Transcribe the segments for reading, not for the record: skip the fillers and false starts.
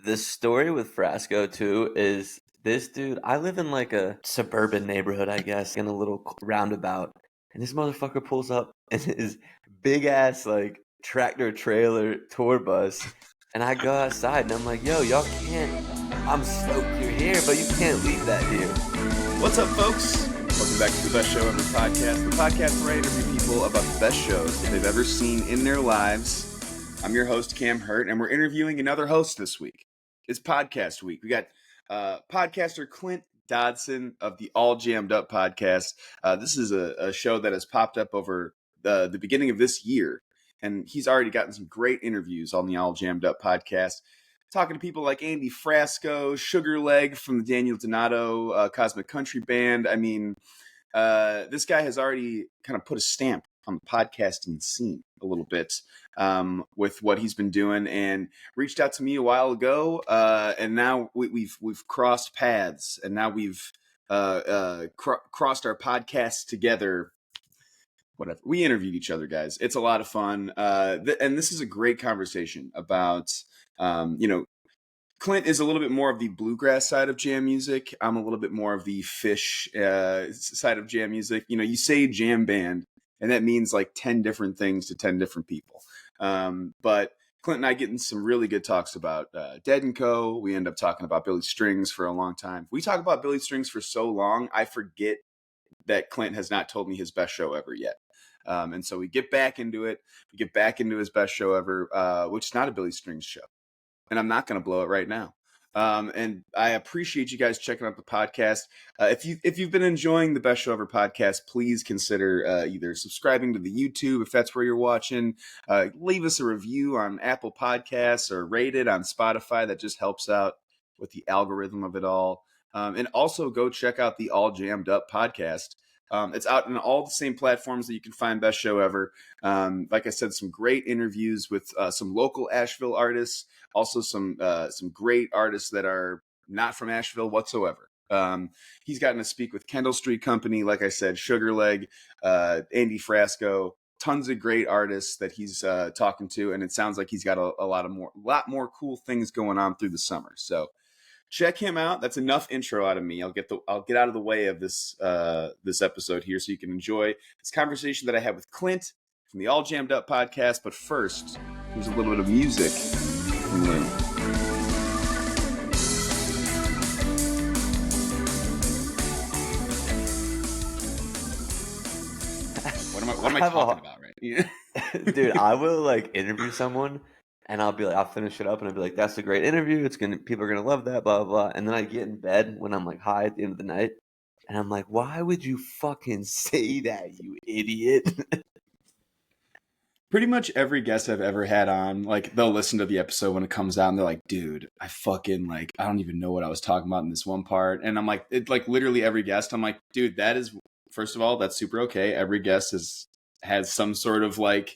the story with Frasco too is this dude. I live in like a suburban neighborhood, I guess, in a little roundabout, and this motherfucker pulls up in his big ass like tractor trailer tour bus, and I go outside and I'm like, "Yo, y'all can't. I'm stoked you're here, but you can't leave that here." What's up, folks? Welcome back to the Best Show Ever podcast, the podcast where I interview people about the best shows that they've ever seen in their lives. I'm your host, Cam Herdt, and we're interviewing another host this week. It's podcast week. We got podcaster Clint Dodson of the All Jammed Up podcast. This is a show that has popped up over the beginning of this year, and he's already gotten some great interviews on the All Jammed Up podcast. Talking to people like Andy Frasco, Sugar Leg from the Daniel Donato Cosmic Country Band. I mean, this guy has already kind of put a stamp on the podcasting scene a little bit with what he's been doing, and reached out to me a while ago. And now we've crossed paths, and now we've crossed our podcasts together. Whatever. We interviewed each other, guys. It's a lot of fun. And this is a great conversation about, Clint is a little bit more of the bluegrass side of jam music. I'm a little bit more of the Phish side of jam music. You know, you say jam band, and that means like 10 different things to 10 different people. But Clint and I get in some really good talks about Dead & Co. We end up talking about Billy Strings for a long time. We talk about Billy Strings for so long, I forget that Clint has not told me his best show ever yet. And so we get back into it. We get back into his best show ever, which is not a Billy Strings show. And I'm not going to blow it right now. And I appreciate you guys checking out the podcast. If you've been enjoying the Best Show Ever podcast, please consider either subscribing to the YouTube if that's where you're watching. Leave us a review on Apple Podcasts or rate it on Spotify. That just helps out with the algorithm of it all. And also go check out the All Jammed Up podcast. It's out on all the same platforms that you can find Best Show Ever. Like I said, some great interviews with some local Asheville artists, also some great artists that are not from Asheville whatsoever. He's gotten to speak with Kendall Street Company, like I said, Sugar Leg, Andy Frasco, tons of great artists that he's talking to, and it sounds like he's got a lot more cool things going on through the summer. So check him out. That's enough intro out of me. I'll get out of the way of this episode here so you can enjoy this conversation that I had with Clint from the All Jammed Up podcast. But first, here's a little bit of music from Lou. What am I talking about right now? Dude, I will like interview someone, and I'll finish it up, and I'll be like, "That's a great interview. People are gonna love that, blah blah." And then I get in bed when I'm like high at the end of the night, and I'm like, "Why would you fucking say that, you idiot?" Pretty much every guest I've ever had on, like, they'll listen to the episode when it comes out, and they're like, "Dude, I don't even know what I was talking about in this one part." And I'm like, it's like literally every guest. I'm like, "Dude, that is, first of all, that's super okay. Every guest has some sort of like."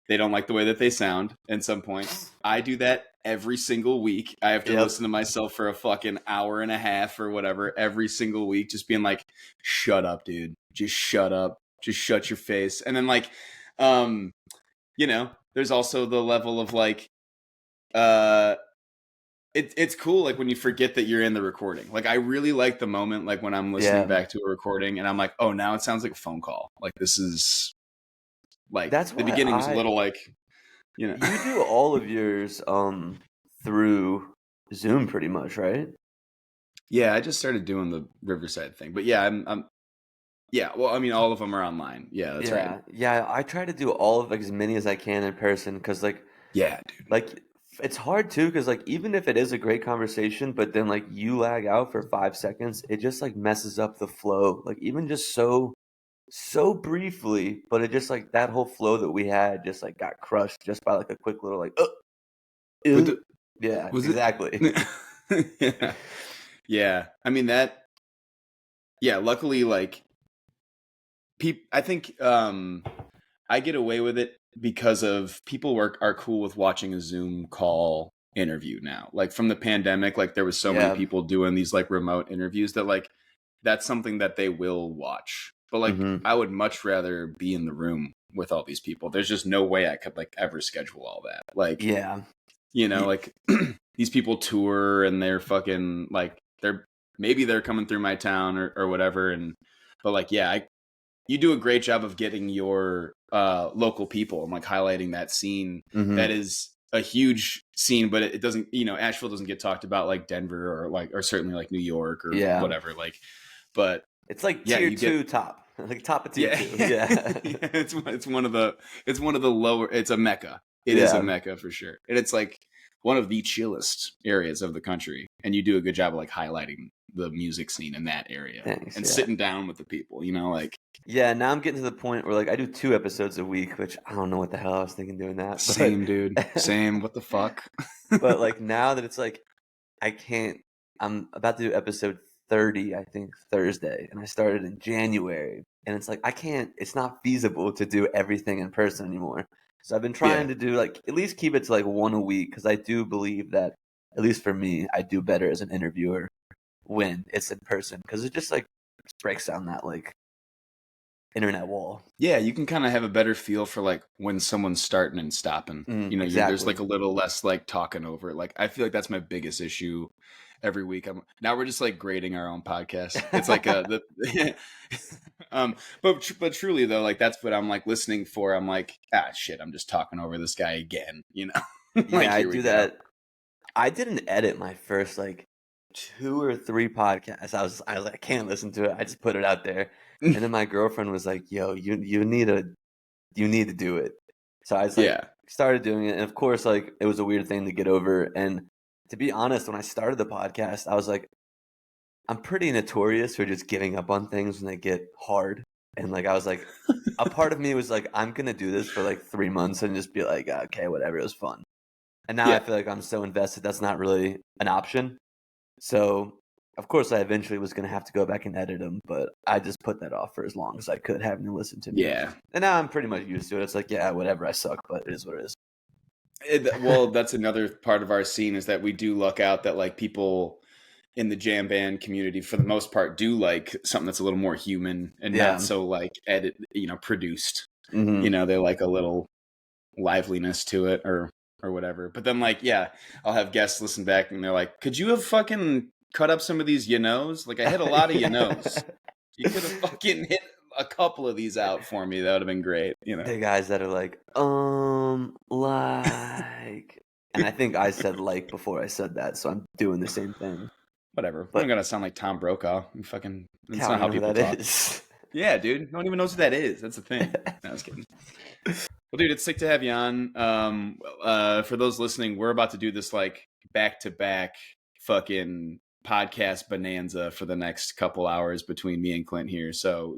They don't like the way that they sound at some point. I do that every single week. I have to listen to myself for a fucking hour and a half or whatever every single week, just being like, shut up, dude. Just shut up. Just shut your face. And then like, there's also the level of like, it's cool like when you forget that you're in the recording. Like I really like the moment like when I'm listening back to a recording and I'm like, oh, now it sounds like a phone call. Like this is... Like that's the beginning was a little like, You do all of yours through Zoom pretty much, right? Yeah, I just started doing the Riverside thing. But yeah, I'm well, I mean all of them are online. Yeah, that's right. Yeah, I try to do all of like as many as I can in person cuz like yeah, dude. Like it's hard too cuz like even if it is a great conversation but then like you lag out for 5 seconds, it just like messes up the flow. Like even just so briefly, but it just like that whole flow that we had just like got crushed just by like a quick little like yeah, exactly. Yeah. I mean that. Yeah, luckily like I think I get away with it because of people are cool with watching a Zoom call interview now. Like from the pandemic, like there was so many people doing these like remote interviews that like that's something that they will watch. But like, I would much rather be in the room with all these people. There's just no way I could like ever schedule all that. Like, like these people tour and they're fucking like they're coming through my town or whatever. But like, yeah, you do a great job of getting your local people and like highlighting that scene. That is a huge scene, but it doesn't, Asheville doesn't get talked about like Denver or certainly like New York or whatever. Like, but it's like tier 2 top, like top of tier 2. Yeah. It's one of the lower. It's a mecca. It is a mecca for sure, and it's like one of the chillest areas of the country. And you do a good job of like highlighting the music scene in that area. Thanks, and sitting down with the people. Like. Yeah, now I'm getting to the point where like I do 2 episodes a week, which I don't know what the hell I was thinking doing that. Same, dude. Same. What the fuck? But like now that it's like I can't. I'm about to do episode 30, I think Thursday, and I started in January, and it's like I can't. It's not feasible to do everything in person anymore. So I've been trying to do like at least keep it to like 1 a week, because I do believe that at least for me, I do better as an interviewer when it's in person, because it just like breaks down that like internet wall. Yeah, you can kind of have a better feel for like when someone's starting and stopping. Exactly. There's like a little less like talking over it. Like I feel like that's my biggest issue every week. Now we're just like grading our own podcast. It's like but truly though, like that's what I'm like listening for. I'm like, shit, I'm just talking over this guy again. Like, yeah, I do that. I didn't edit my first like 2 or 3 podcasts. I was like, I can't listen to it. I just put it out there. And then my girlfriend was like, yo, you need to do it. So I was like, started doing it. And of course, like it was a weird thing to get over. And to be honest, when I started the podcast, I was like, I'm pretty notorious for just giving up on things when they get hard. And like, I was like, a part of me was like, I'm going to do this for like 3 months and just be like, okay, whatever, it was fun. And now I feel like I'm so invested, that's not really an option. So of course, I eventually was going to have to go back and edit them, but I just put that off for as long as I could, having to listen to me. Yeah. And now I'm pretty much used to it. It's like, yeah, whatever, I suck, but it is what it is. Well, that's another part of our scene, is that we do luck out that like people in the jam band community, for the most part, do like something that's a little more human and not so like produced. They like a little liveliness to it or whatever. But then like, I'll have guests listen back and they're like, could you have fucking cut up some of these like I hit a lot of you could have fucking hit a couple of these out for me. That would have been great. The guys that are like like, and I think I said like before I said that, so I'm doing the same thing. Whatever. But I'm gonna sound like Tom Brokaw. Fucking, that's not how people talk. Is. Yeah, dude, no one even knows who that is. That's the thing. No, I was kidding. Well, dude, it's sick to have you on. For those listening, we're about to do this like back-to-back fucking podcast bonanza for the next couple hours between me and Clint here. So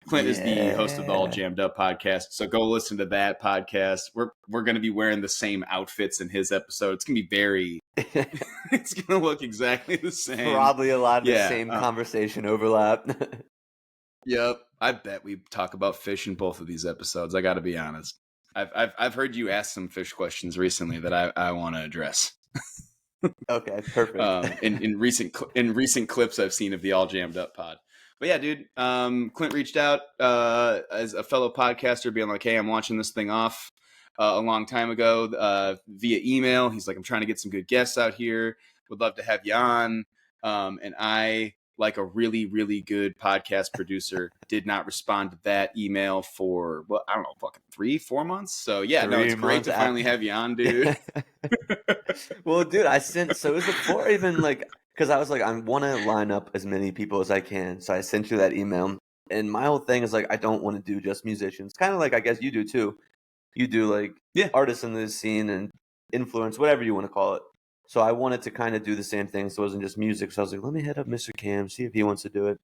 Clint is the host of the All Jammed Up podcast. So go listen to that podcast. We're going to be wearing the same outfits in his episode. It's going to be it's going to look exactly the same. Probably a lot of the same conversation overlap. Yep. I bet we talk about Phish in both of these episodes. I got to be honest. I've heard you ask some Phish questions recently that I want to address. Okay, perfect. In recent clips I've seen of the All Jammed Up pod. But yeah, dude, Clint reached out as a fellow podcaster, being like, hey, I'm launching this thing off a long time ago via email. He's like, I'm trying to get some good guests out here. Would love to have you on. And I, like a really, really good podcast producer, did not respond to that email for, I don't know, fucking 3-4 months. So yeah, it's great to finally have you on, dude. Well, dude, so it was before even like, because I was like, I want to line up as many people as I can. So I sent you that email. And my whole thing is like, I don't want to do just musicians. Kind of like, I guess you do too. You do like artists in this scene and influence, whatever you want to call it. So I wanted to kind of do the same thing. So it wasn't just music. So I was like, let me hit up Mr. Cam, see if he wants to do it.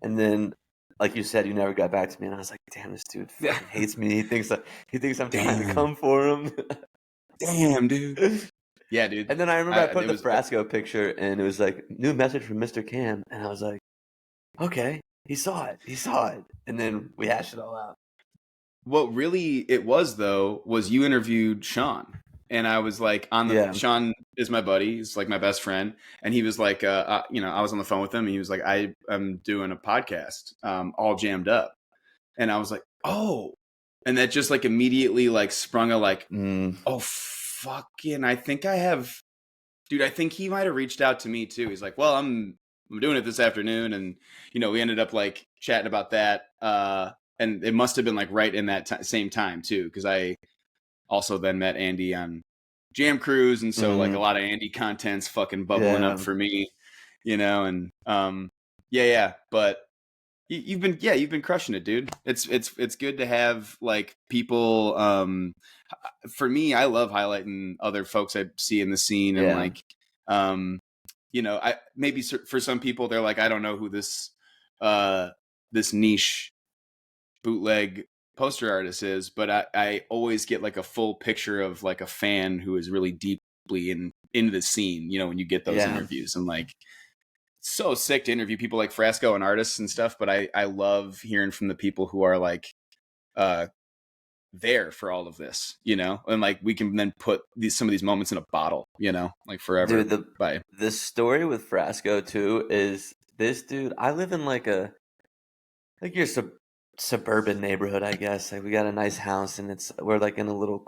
And then, like you said, you never got back to me. And I was like, damn, this dude fucking hates me. He thinks I'm trying to come for him. Damn, dude. Yeah, dude. And then I remember I put the Frasco picture and it was like, new message from Mr. Cam. And I was like, okay, he saw it. And then we hashed it all out. What really it was, though, was you interviewed Sean. And I was like, Sean is my buddy. He's like my best friend. And he was like, I was on the phone with him. And he was like, I'm doing a podcast, All Jammed Up. And I was like, oh. And that just like immediately like sprung a like, oh, fucking, I think I have Dude, I think he might have reached out to me too. He's like, "Well, I'm doing it this afternoon," and we ended up like chatting about that. And it must have been like right in that same time too, because I also then met Andy on Jam Cruise, and so like a lot of Andy content's fucking bubbling up for me, and yeah. But you've been crushing it, dude. It's good to have like people. For me, I love highlighting other folks I see in the scene, and like, I maybe for some people they're like, I don't know who this niche bootleg poster artist is, but I always get like a full picture of like a fan who is really deeply into the scene. When you get those interviews, and like, so sick to interview people like Frasco and artists and stuff, but I love hearing from the people who are like there for all of this, and like we can then put some of these moments in a bottle, like forever. Dude, the story with Frasco too is this dude. I live in like your suburban neighborhood, I guess. Like we got a nice house, and we're like in a little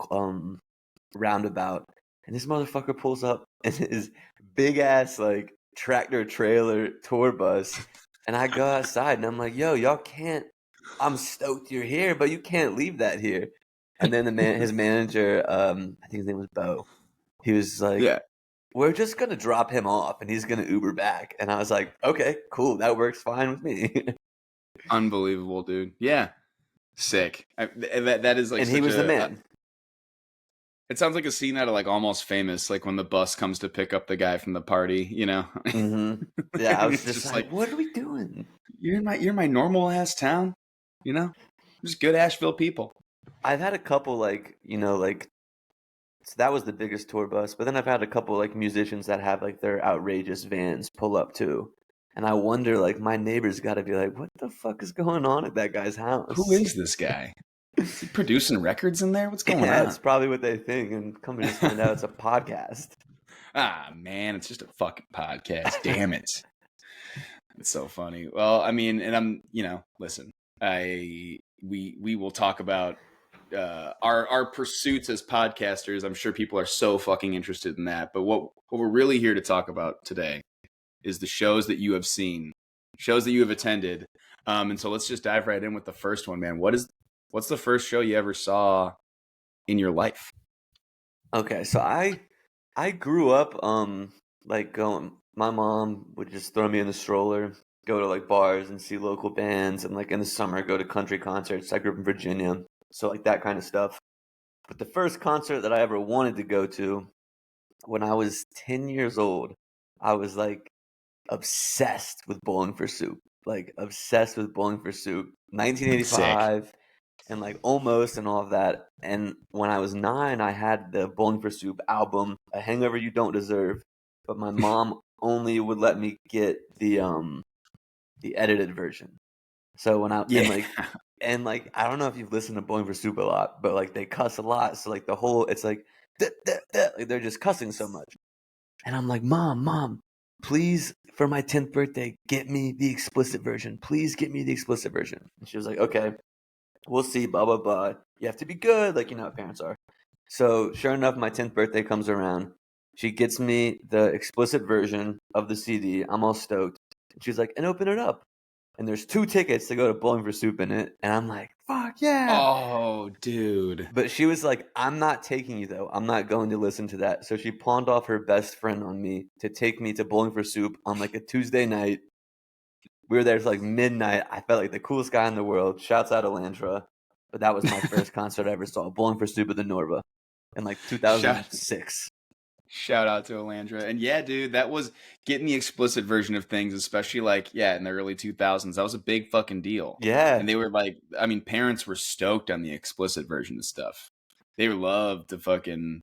roundabout, and this motherfucker pulls up in his big ass like tractor trailer tour bus, and I go outside and I'm like, yo, y'all can't. I'm stoked you're here, but you can't leave that here. And then his manager, I think his name was Bo. He was like, yeah, we're just gonna drop him off, and he's gonna Uber back. And I was like, okay, cool, that works fine with me. unbelievable, dude. Yeah, sick. That is like, and he was the man. It sounds like a scene out of like Almost Famous, like when the bus comes to pick up the guy from the party, Mm-hmm. Yeah, I was just like, what are we doing? You're in my normal ass town, just good Asheville people. I've had a couple like, so that was the biggest tour bus, but then I've had a couple like musicians that have like their outrageous vans pull up too. And I wonder, like, my neighbors got to be like, what the fuck is going on at that guy's house? Who is this guy? Is he producing records in there? What's going on? Yeah, it's probably what they think, and come to just find out it's a podcast. Ah, man, it's just a fucking podcast. Damn it. It's so funny. Well, I mean, and I'm, listen, we will talk about our pursuits as podcasters. I'm sure people are so fucking interested in that. But what we're really here to talk about today is the shows that you have seen, shows that you have attended. And so let's just dive right in with the first one, man. What's the first show you ever saw in your life? Okay, so I grew up like going. My mom would just throw me in the stroller, go to like bars and see local bands, and like in the summer go to country concerts. I grew up in Virginia, so like that kind of stuff. But the first concert that I ever wanted to go to, when I was 10 years old, I was like obsessed with Bowling for Soup. Like obsessed with Bowling for Soup. 1985. Sick. And like Almost and all of that. And when I was 9, I had the Bowling for Soup album, A Hangover You Don't Deserve. But my mom only would let me get the edited version. So when I and like I don't know if you've listened to Bowling for Soup a lot, but like they cuss a lot. So like the whole it's like they're just cussing so much. And I'm like, Mom, please, for my 10th birthday, get me the explicit version. Please get me the explicit version. And she was like, okay. We'll see, blah, blah, blah. You have to be good, like, what parents are. So, sure enough, my 10th birthday comes around. She gets me the explicit version of the CD. I'm all stoked. And she's like, and open it up. And there's 2 tickets to go to Bowling for Soup in it. And I'm like, fuck yeah. Oh, dude. But she was like, I'm not taking you, though. I'm not going to listen to that. So she pawned off her best friend on me to take me to Bowling for Soup on like a Tuesday night. We were there till like midnight. I felt like the coolest guy in the world. Shouts out Alandra. But that was my first concert I ever saw. Bowling for Soup at the Norva in like 2006. Shout out to Alandra. And yeah, dude, that was getting the explicit version of things, especially like, in the early 2000s. That was a big fucking deal. Yeah. And they were like, I mean, parents were stoked on the explicit version of stuff. They loved to fucking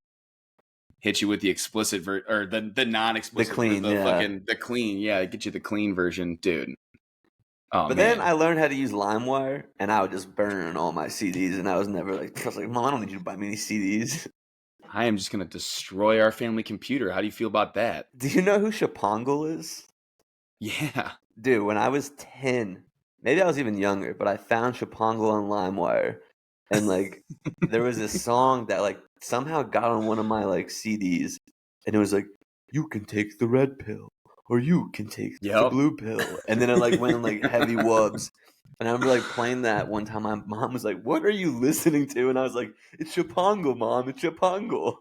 hit you with the explicit or the non-explicit, the clean, the clean, get you the clean version, dude. Oh, but man. then I learned how to use Limewire, and I would just burn all my CDs, and I was like, Mom, I don't need you to buy me any CDs. I am just going to destroy our family computer. How do you feel about that? Do you know who Shapongle is? Yeah. Dude, when I was 10, maybe I was even younger, but I found Shapongle on Limewire, and like there was this song that like somehow got on one of my like CDs, and it was like, you can take the red pill or you can take the Yep. blue pill. And then it like went in like heavy wubs. And I remember like playing that one time. My mom was like, "What are you listening to?" And I was like, "It's Chapangle, Mom. It's Chapangle."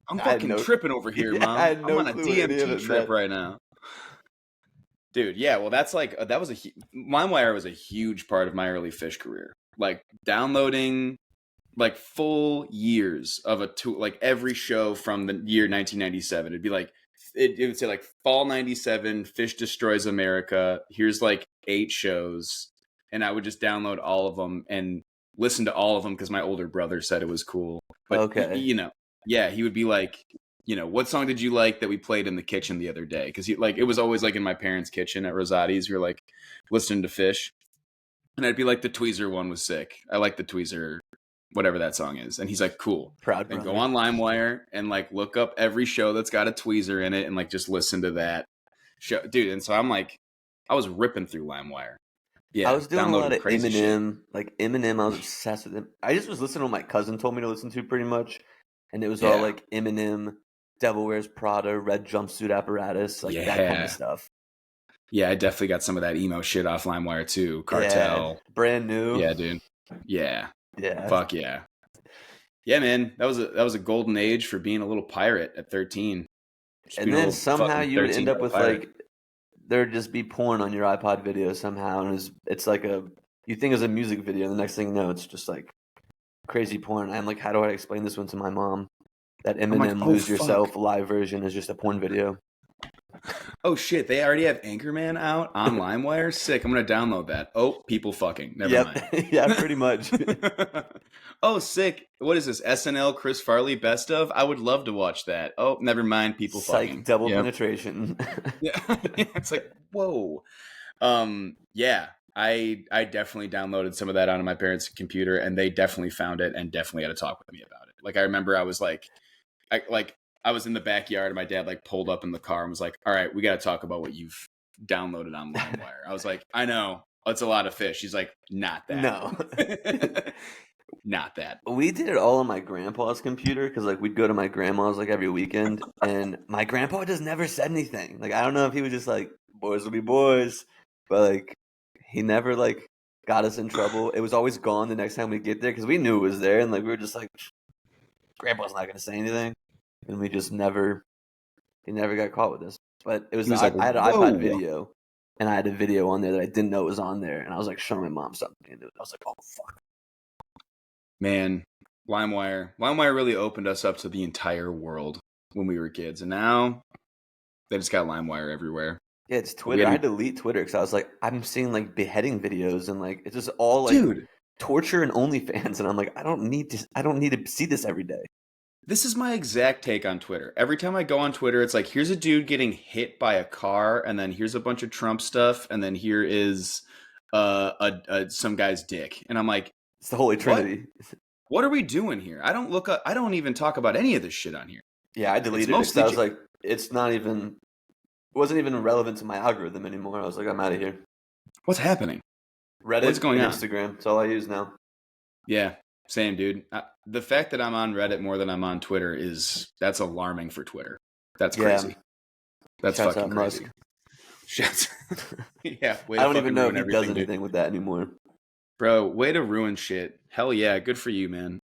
I'm I had fucking no, tripping over here, yeah, I Mom. had I'm no on a clue what any of DMT it trip meant. right now. Dude, yeah, well, that's like, that was Limewire was a huge part of my early Phish career. Like, downloading, like, full years of like, every show from the year 1997. It'd be like, it would say, like, fall 97, Phish Destroys America. Here's, like, 8 shows. And I would just download all of them and listen to all of them because my older brother said it was cool. But, Okay. you know, yeah, he would be like, you know, what song did you like that we played in the kitchen the other day? Because like it was always like in my parents' kitchen at Rosati's. We were like listening to Phish, and I'd be like, the Tweezer one was sick. I like the Tweezer, whatever that song is. And he's like, cool. Proud Then brother. go on Limewire and like look up every show that's got a Tweezer in it and like just listen to that show, dude. And so I'm like, I was ripping through Limewire. Yeah, I was doing a lot downloading of crazy shit. Eminem. Like Eminem, I was obsessed with him. I just was listening to what my cousin told me to listen to pretty much. And it was all Yeah. like Eminem, Devil Wears Prada, Red Jumpsuit Apparatus, like that kind of stuff. Yeah, I definitely got some of that emo shit off Limewire too. Cartel. Yeah, brand new. Yeah, dude. Yeah. Yeah. Fuck yeah. Yeah, man. That was a golden age for being a little pirate at 13. And then somehow you would end up with like there'd just be porn on your iPod video somehow, and it's like you think it's a music video, and the next thing you know, it's just like crazy porn. I'm like, how do I explain this one to my mom? That Eminem like, Lose Yourself live version is just a porn video. Oh shit, they already have Anchorman out on LimeWire? Sick, I'm gonna download that. Oh, people fucking. Never mind. Yeah, pretty much. Oh, sick. What is this? SNL Chris Farley best of? I would love to watch that. Oh, never mind, people fucking. Double penetration. Yeah. It's like, whoa. Yeah. I definitely downloaded some of that onto my parents' computer, and they definitely found it and definitely had to talk with me about it. Like I remember I was like I was in the backyard and my dad like pulled up in the car and was like, "All right, we got to talk about what you've downloaded on LimeWire." I was like, "I know. It's a lot of Phish." He's like, "Not that." No. Not that. We did it all on my grandpa's computer because like we'd go to my grandma's like every weekend, and my grandpa just never said anything. Like I don't know if he was just like, boys will be boys, but like he never like got us in trouble. It was always gone the next time we get there because we knew it was there, and like we were just like, grandpa's not gonna say anything, and we just never got caught with this. But it was I had an iPod video, and I had a video on there that I didn't know was on there, and I was like showing my mom something, and I was like, oh fuck. Man, LimeWire really opened us up to the entire world when we were kids, and now they just got LimeWire everywhere. Yeah, it's Twitter. I had to delete Twitter because I was like, I'm seeing like beheading videos and like it's just all like torture and OnlyFans, and I'm like, I don't need to see this every day. This is my exact take on Twitter. Every time I go on Twitter, it's like, here's a dude getting hit by a car, and then here's a bunch of Trump stuff, and then here is some guy's dick, and I'm like, it's the Holy Trinity. What are we doing here? I don't even talk about any of this shit on here. Yeah, I deleted it because I was like, it wasn't even relevant to my algorithm anymore. I was like, I'm out of here. What's happening? Reddit, what's going on? Instagram. That's all I use now. Yeah, same, dude. The fact that I'm on Reddit more than I'm on Twitter that's alarming for Twitter. That's crazy. Yeah. That's Shouts fucking crazy. Shouts. Yeah, I don't even know if he does anything with that anymore. Bro, way to ruin shit. Hell yeah, good for you, man.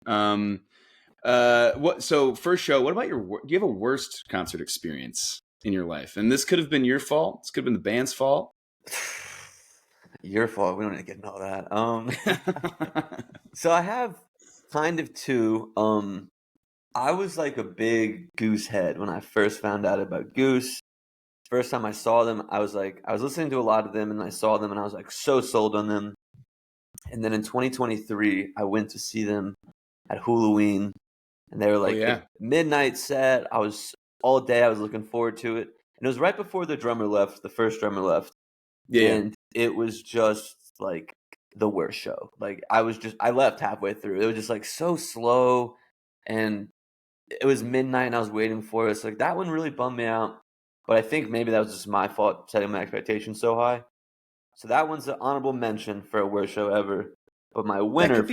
So first show, what about do you have a worst concert experience in your life? And this could have been your fault. This could have been the band's fault. Your fault. We don't need to get into all that. So I have kind of two. I was like a big Goose head when I first found out about Goose. First time I saw them, I was listening to a lot of them, and I saw them, and I was like so sold on them. And then in 2023, I went to see them at Halloween, and they were like midnight set. I was all day. I was looking forward to it, and it was right before the first drummer left. Yeah, and it was just like the worst show. Like I left halfway through. It was just like so slow, and it was midnight, and I was waiting for it. So like that one really bummed me out. But I think maybe that was just my fault setting my expectations so high. So that one's an honorable mention for a worst show ever. But my winner that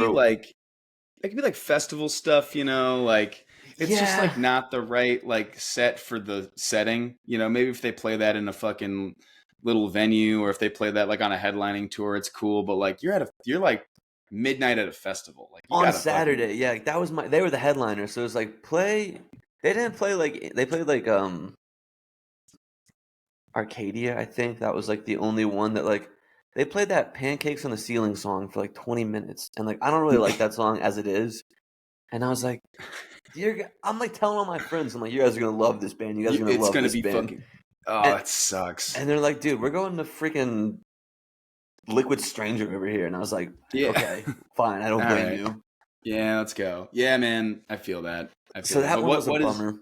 could be like festival stuff, you know, like It's just Yeah. like not the right like set for the setting. You know, maybe if they play that in a fucking little venue, or if they play that like on a headlining tour, it's cool. But like you're like midnight at a festival. Like you On gotta fucking Saturday, yeah, that was they were the headliner, so it was like play. They didn't play like they played like Arcadia, I think that was like the only one that like they played that Pancakes on the Ceiling song for like 20 minutes, and like I don't really like that song as it is, and I was like, I'm like telling all my friends, I'm like, you guys are gonna love this band, you guys are gonna it's love gonna this be band, fucking. Oh, and that sucks. and they're like, dude, we're going to freaking Liquid Stranger over here, and I was like, Yeah. okay, fine, I don't All blame right. you. Yeah, let's go. Yeah, man. I feel that. I feel So that. that But one was a what is? bummer.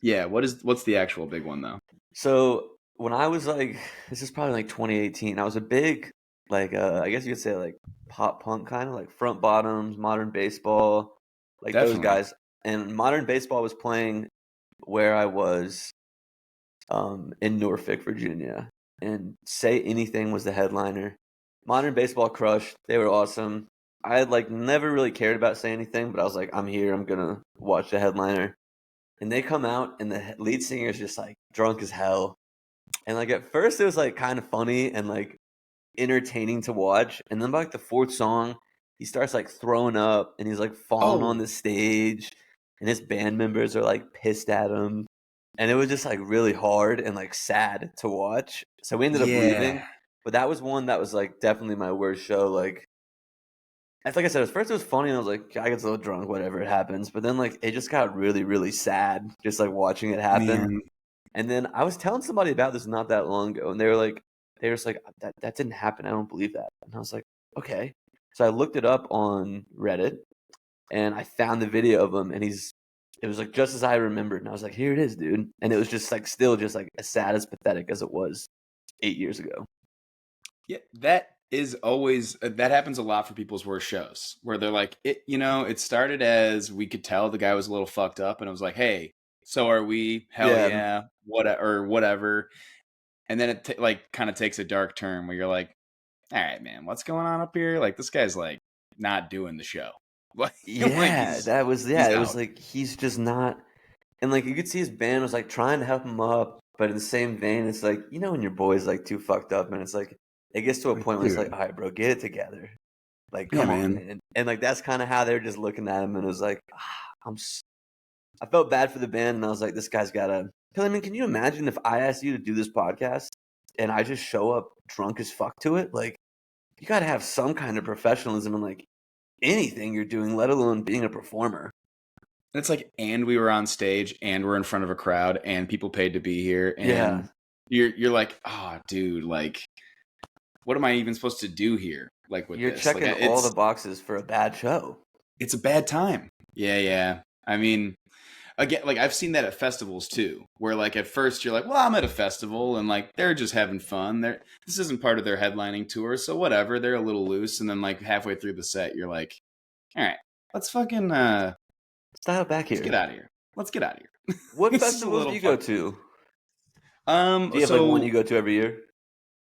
Yeah. What's the actual big one though? So when I was like, this is probably like 2018. I was a big, like, I guess you could say like pop punk kind of like Front Bottoms, Modern Baseball, like those Definitely. guys. And Modern Baseball was playing where I was, in Norfolk, Virginia. And Say Anything was the headliner. Modern Baseball crushed. They were awesome. I had like never really cared about Say Anything, but I was like, I'm here. I'm gonna watch the headliner. And they come out, and the lead singer is just like drunk as hell. And like at first it was like kind of funny and like entertaining to watch. And then by like the fourth song, he starts like throwing up and he's like falling on Oh, the stage and his band members are like pissed at him. And it was just like really hard and like sad to watch. So we ended up yeah, leaving. But that was one that was like definitely my worst show. Like like I said, at first it was funny and I was like, I get a little drunk, whatever, it happens. But then like it just got really, really sad just like watching it happen. man. And then I was telling somebody about this not that long ago, and they were just like, that didn't happen. I don't believe that. And I was like, okay. So I looked it up on Reddit, and I found the video of him, and it was like just as I remembered, and I was like, here it is, dude. And it was just like still just like as sad as pathetic as it was 8 years ago. Yeah, that is always that happens a lot for people's worst shows where they're like, it. You know, it started as we could tell the guy was a little fucked up, and it was like, hey, so are we? Hell Yeah, yeah, what or whatever. And then it like kind of takes a dark turn where you're like, all right, man, what's going on up here? Like this guy's like not doing the show. Like yeah, that was he's it was out. like he's just not. And like you could see his band was like trying to help him up, but in the same vein, it's like when your boy's like too fucked up, and it's like it gets to a Like, point where it's like, dude, all right, bro, get it together. Like, yeah, come on, man. man. And like that's kind of how they were just looking at him, and it was like, I felt bad for the band, and I was like, this guy's gotta. Because I mean, can you imagine if I asked you to do this podcast and I just show up drunk as fuck to it? Like, you gotta have some kind of professionalism in like anything you're doing, let alone being a performer. And it's like, and we were on stage, and we're in front of a crowd, and people paid to be here, Yeah, and you're like, oh, dude, like, what am I even supposed to do here? Like with you're this, like, checking all the boxes for a bad show. it's a bad time. Yeah, yeah. I mean, again, like I've seen that at festivals too, where like at first you're like, well, I'm at a festival, and like they're just having fun. This isn't part of their headlining tour, so whatever. They're a little loose, and then like halfway through the set, you're like, all right, let's fucking Style back let's get here. out of here. Let's get out of here. What This is a festivals do little you go fuck. to? Do you have like one So you go to every year?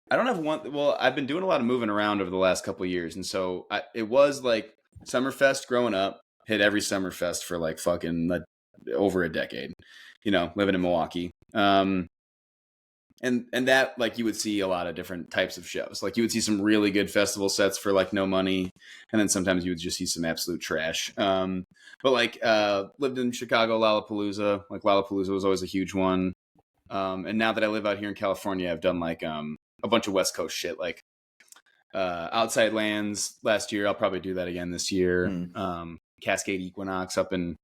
I don't have one. Well, I've been doing a lot of moving around over the last couple of years, and so it was like Summerfest growing up. Hit every Summerfest for like fucking over a decade. You know, living in Milwaukee. And that like you would see a lot of different types of shows. Like you would see some really good festival sets for like no money, and then sometimes you would just see some absolute trash. But like lived in Chicago, Lollapalooza. Like Lollapalooza was always a huge one. And now that I live out here in California, I've done like a bunch of West Coast shit, like Outside Lands last year. I'll probably do that again this year. Hmm. Cascade Equinox up in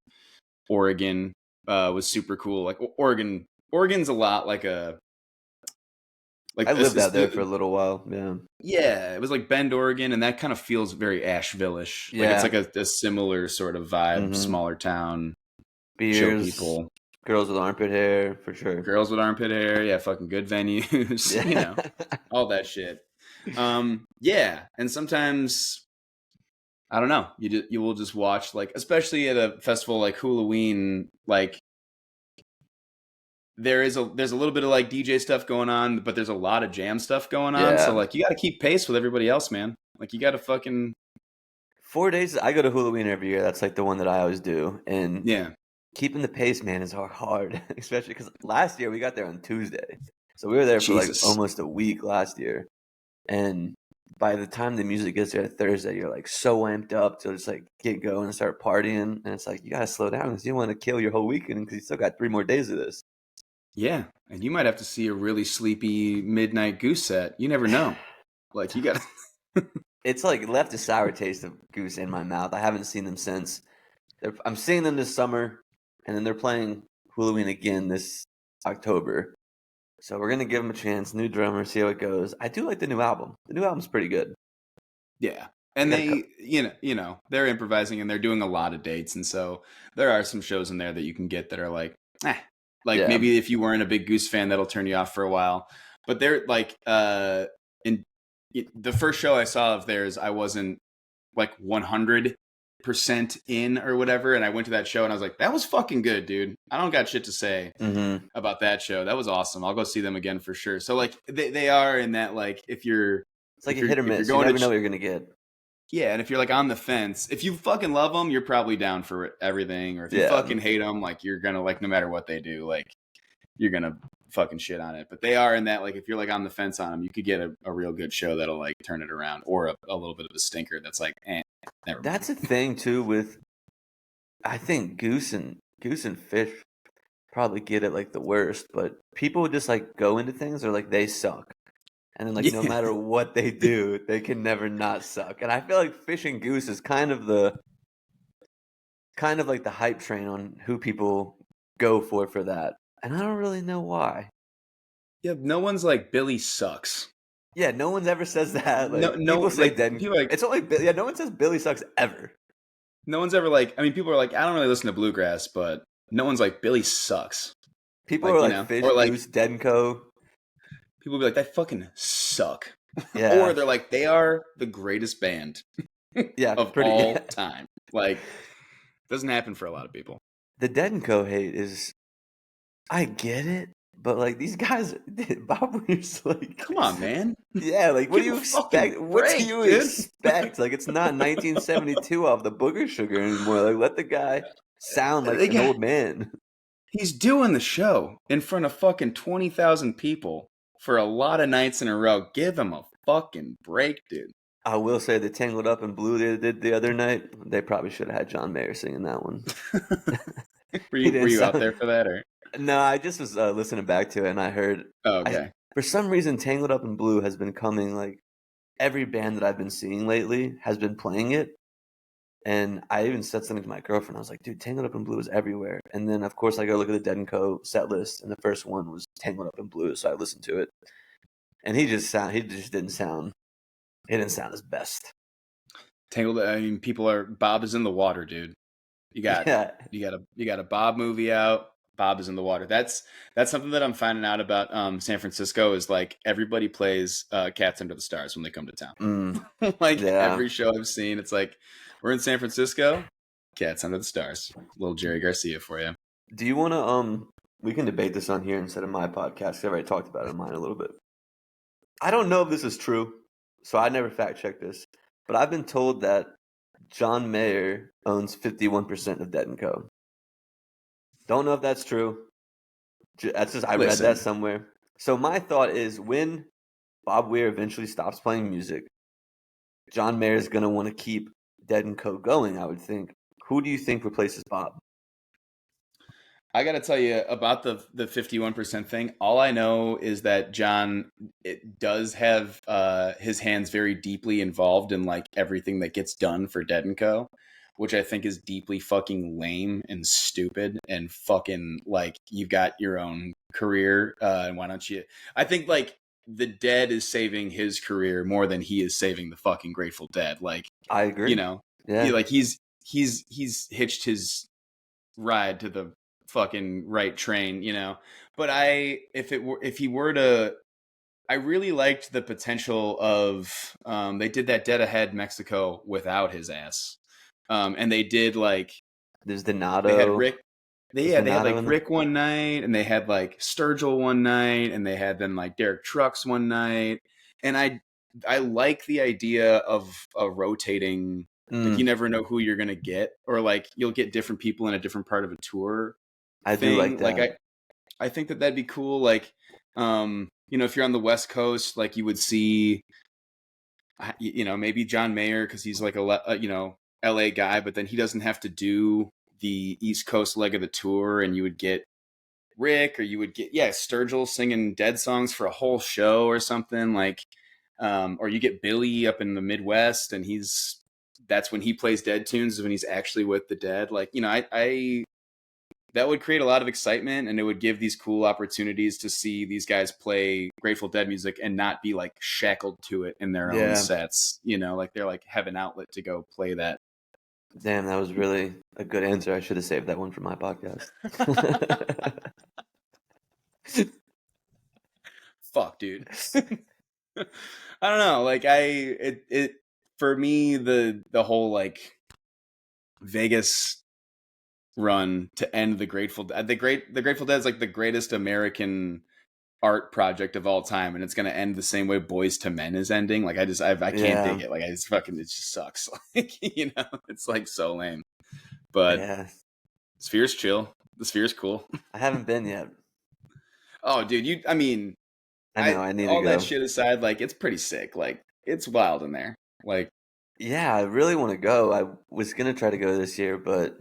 Oregon was super cool. Like Oregon's a lot like I lived out there for a the little while. Yeah, yeah, it was like Bend, Oregon, and that kind of feels very Asheville-ish. Like it's yeah. like a similar sort of vibe, Hmm. smaller town, chill Beers, people, girls with armpit hair, for sure. girls with armpit hair, yeah, fucking good venues, you Yeah. know, all that shit. Yeah, and sometimes I don't know, you will just watch like, especially at a festival like Halloween, like there's a little bit of like DJ stuff going on, but there's a lot of jam stuff going on. So Yeah. like you got to keep pace with everybody else, man. Like you got to fucking 4 days. I go to Halloween every year. That's like the one that I always do. And yeah. keeping the pace, man, is hard, especially because last year we got there on Tuesday, so we were there for like Jesus. almost a week last year, and by the time the music gets there Thursday, you're like so amped up to just like get going and start partying, and it's like you gotta slow down because you want to kill your whole weekend because you still got 3 more days of this. Yeah, and you might have to see a really sleepy midnight Goose set. You never know. Like you got. It's like left a sour taste of Goose in my mouth. I haven't seen them since. I'm seeing them this summer, and then they're playing Halloween again this October. So we're gonna give them a chance. New drummer, see how it goes. I do like the new album. The new album's pretty good. Yeah. And they, they're improvising and they're doing a lot of dates. And so there are some shows in there that you can get that are like, like Yeah. maybe if you weren't a big Goose fan, that'll turn you off for a while. But they're like, the first show I saw of theirs, I wasn't like 100% in or whatever. And I went to that show and I was like, that was fucking good, dude. I don't got shit to say about that show. That was awesome. I'll go see them again for sure. So like they are in that, like, if you're, it's like a hit or miss. You never know what you're going to get. Yeah, and if you're like on the fence, if you fucking love them, you're probably down for everything. Or if you fucking hate them, like you're gonna, like, no matter what they do, like you're gonna fucking shit on it. But they are in that, like, if you're like on the fence on them, you could get a real good show that'll like turn it around, or a little bit of a stinker that's like, never mind. That's a thing too with, I think Goose and Phish probably get it like the worst, but people just like go into things or like they suck. And then, like, no matter what they do, they can never not suck. And I feel like Phish and Goose is kind of like the hype train on who people go for that. And I don't really know why. Yeah, no one's like Billy sucks. Yeah, no one's ever says that. Like, no, people say like, Dead. Like, it's only no one says Billy sucks ever. No one's ever like. I mean, people are like, I don't really listen to bluegrass, but no one's like Billy sucks. People are like Phish, or like Goose, Dead and Co. People will be like, they fucking suck. Yeah. Or they're like, they are the greatest band of all time. Like, doesn't happen for a lot of people. The Dead and Co. hate is, I get it, but like these guys, Bob Weir's like, come on, man. Yeah, like what do you expect? What do you expect? Like, it's not 1972 off the Booger Sugar anymore. Like, let the guy sound like an old man. He's doing the show in front of fucking 20,000 people for a lot of nights in a row. Give him a fucking break, dude. I will say the Tangled Up in Blue they did the other night, they probably should have had John Mayer singing that one. Were you out there for that? Or no, I just was listening back to it and I heard. Oh, okay. For some reason, Tangled Up in Blue has been coming, like, every band that I've been seeing lately has been playing it. And I even said something to my girlfriend. I was like, dude, Tangled Up in Blue is everywhere. And then, of course, I go look at the Dead & Co. set list, and the first one was Tangled Up in Blue, so I listened to it. And he just didn't sound his best. Tangled, I mean, Bob is in the water, dude. You got a Bob movie out. Bob is in the water. That's something that I'm finding out about San Francisco is, like, everybody plays Cats Under the Stars when they come to town. Every show I've seen, it's like, we're in San Francisco, Cats Under the Stars. Little Jerry Garcia for you. Do you want to, we can debate this on here instead of my podcast, because I've already talked about it in mine a little bit. I don't know if this is true, so I never fact-checked this, but I've been told that John Mayer owns 51% of Dead & Co. Don't know if that's true. That's just, I read that somewhere. So my thought is, when Bob Weir eventually stops playing music, John Mayer is going to want to keep Dead & Co. going, I would think. Who do you think replaces Bob? I got to tell you about the 51% thing. All I know is that John does have his hands very deeply involved in, like, everything that gets done for Dead & Co., which I think is deeply fucking lame and stupid and fucking, like, you've got your own career and why don't you? I think, like, the Dead is saving his career more than he is saving the fucking Grateful Dead. Like, I agree. You know, he's hitched his ride to the fucking right train, you know. But I really liked the potential of they did that Dead Ahead Mexico without his ass. And they did, like, there's Donato. They had Rick. They had like Rick one night, and they had like Sturgill one night, and they had then like Derek Trucks one night. And I like the idea of a rotating Like Mm, you never know who you're gonna get, or like you'll get different people in a different part of a tour I do like thing. Like that. I think that that'd be cool. Like, if you're on the West Coast, like you would see, maybe John Mayer because he's like LA guy, but then he doesn't have to do the East Coast leg of the tour, and you would get Rick, or you would get Sturgill singing Dead songs for a whole show or something like, or you get Billy up in the Midwest, and that's when he plays Dead tunes is when he's actually with the Dead. Like, I that would create a lot of excitement, and it would give these cool opportunities to see these guys play Grateful Dead music and not be like shackled to it in their own Yeah. sets. Like they're like have an outlet to go play that. Damn, that was really a good answer. I should have saved that one for my podcast. Fuck, dude. I don't know. Like it for me, the whole like Vegas run to end the Grateful Dead is like the greatest American art project of all time, and it's going to end the same way Boys to Men is ending. Like I can't dig Yeah. it. Like it just sucks. Like it's like so lame. But Yeah. Sphere's chill. The Sphere's cool. I haven't been yet. Oh, dude, I know, I need to all that go. shit aside, like it's pretty sick. Like it's wild in there. Like Yeah, I really want to go. I was gonna try to go this year, but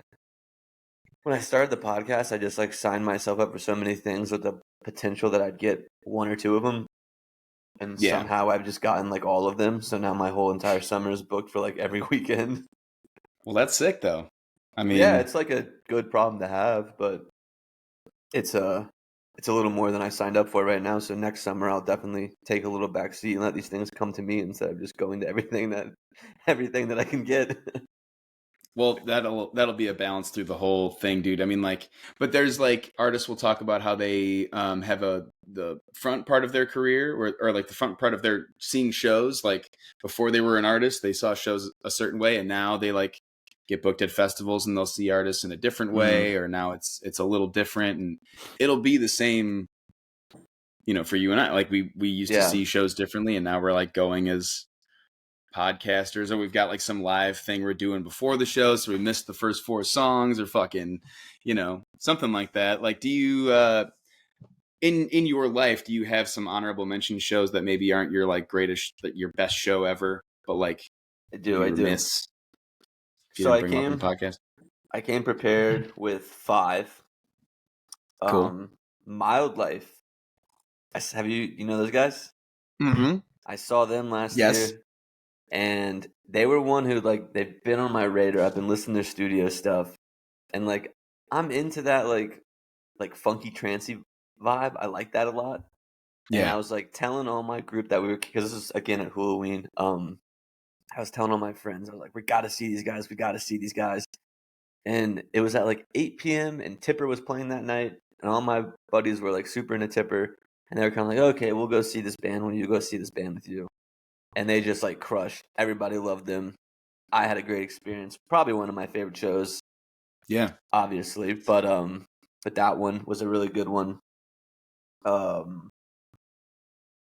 when I started the podcast, I just like signed myself up for so many things with the potential that I'd get one or two of them, and yeah. somehow I've just gotten like all of them. So now my whole entire summer is booked for like every weekend. Well, that's sick though. I Yeah, mean, it's like a good problem to have, but it's a little more than I signed up for right now. So next summer I'll definitely take a little back seat and let these things come to me instead of just going to everything that I can get. well, that'll be a balance through the whole thing, dude. I mean, like, but there's like artists will talk about how they have the front part of their career, or like the front part of their seeing shows. Like before they were an artist, they saw shows a certain way, and now they like get booked at festivals and they'll see artists in a different Mm, way, or now it's a little different, and it'll be the same, for you and I. Like we used to yeah, see shows differently, and now we're like going as podcasters, or we've got like some live thing we're doing before the show, so we missed the first four songs, or fucking something like that. Like, do you in your life, do you have some honorable mention shows that maybe aren't your like greatest, that your best show ever, but like I do, you I were do. miss if you So didn't bring them up in the podcast? I came prepared with five. Cool. Um, Mild Life. Have you know those guys? Mm-hmm. I saw them last Yes. year, and they were one who like they've been on my radar. I've been listening to their studio stuff, and like I'm into that like funky trancy vibe. I like that a lot. And Yeah. I was like telling all my group that we were, because this is again at Halloween. I was telling all my friends, I was like, we got to see these guys. We got to see these guys. And it was at like 8 p.m. and Tipper was playing that night, and all my buddies were like super into Tipper, and they were kind of like, okay, we'll go see this band when you go see this band with you. And they just like crushed. Everybody loved them. I had a great experience. Probably one of my favorite shows, Yeah. obviously, but that one was a really good one. Um,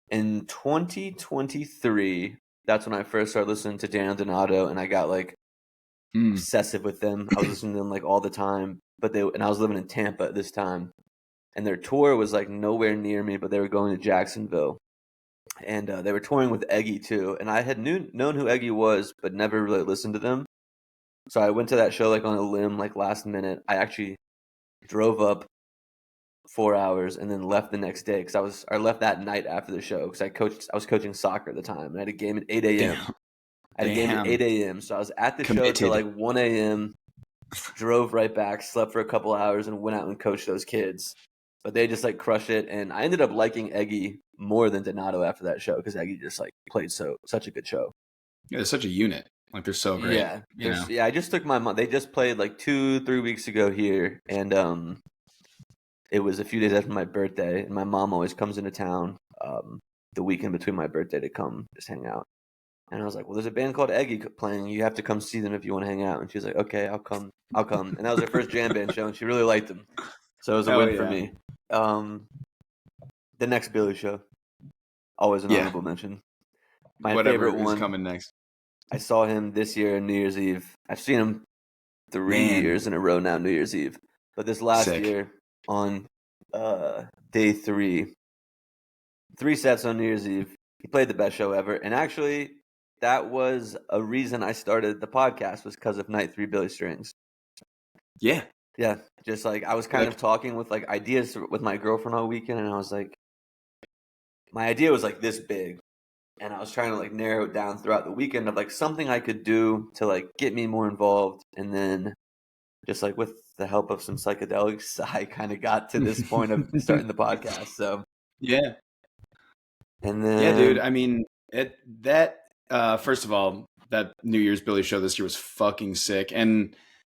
in 2023, that's when I first started listening to Daniel Donato, and I got like Mm. obsessive with them. I was listening to them like all the time, and I was living in Tampa at this time, and their tour was like nowhere near me, but they were going to Jacksonville, and they were touring with Eggy too, and I had known who Eggy was, but never really listened to them. So I went to that show like on a limb, like last minute. I actually drove up 4 hours and then left the next day because I left that night after the show because I was coaching soccer at the time and I had a game at 8 a.m. Damn. I had a game at Damn. 8 a.m. So I was at the show till Committed. like 1 a.m. Drove right back, slept for a couple hours, and went out and coached those kids. But they just like crushed it, and I ended up liking Eggy more than Donato after that show because Eggy just like played such a good show. Yeah, they're such a unit. Like they're so great. Yeah, I just took my mom. They just played like 2-3 weeks ago here, and it was a few days after my birthday, and my mom always comes into town the weekend between my birthday to come just hang out. And I was like, well, there's a band called Eggy playing. You have to come see them if you want to hang out. And she was like, okay, I'll come. I'll come. And that was her first jam band show, and she really liked them. So it was a Hell win for yeah. me. Um, the next Billy show, always an Yeah. honorable mention. My Whatever favorite is one, coming next. I saw him this year on New Year's Eve. I've seen him 3 years in a row now, New Year's Eve. But this last Sick. year on day 3 sets on New Year's Eve, he played the best show ever. And actually, that was a reason I started the podcast, was because of night 3 Billy Strings. Yeah. Yeah, just like I was kind of talking with like ideas with my girlfriend all weekend, and I was like, my idea was like this big, and I was trying to like narrow it down throughout the weekend of like something I could do to like get me more involved, and then just like with the help of some psychedelics, I kind of got to this point of starting the podcast. So Yeah. and then Yeah, dude. I mean, first of all, that New Year's Billy show this year was fucking sick, and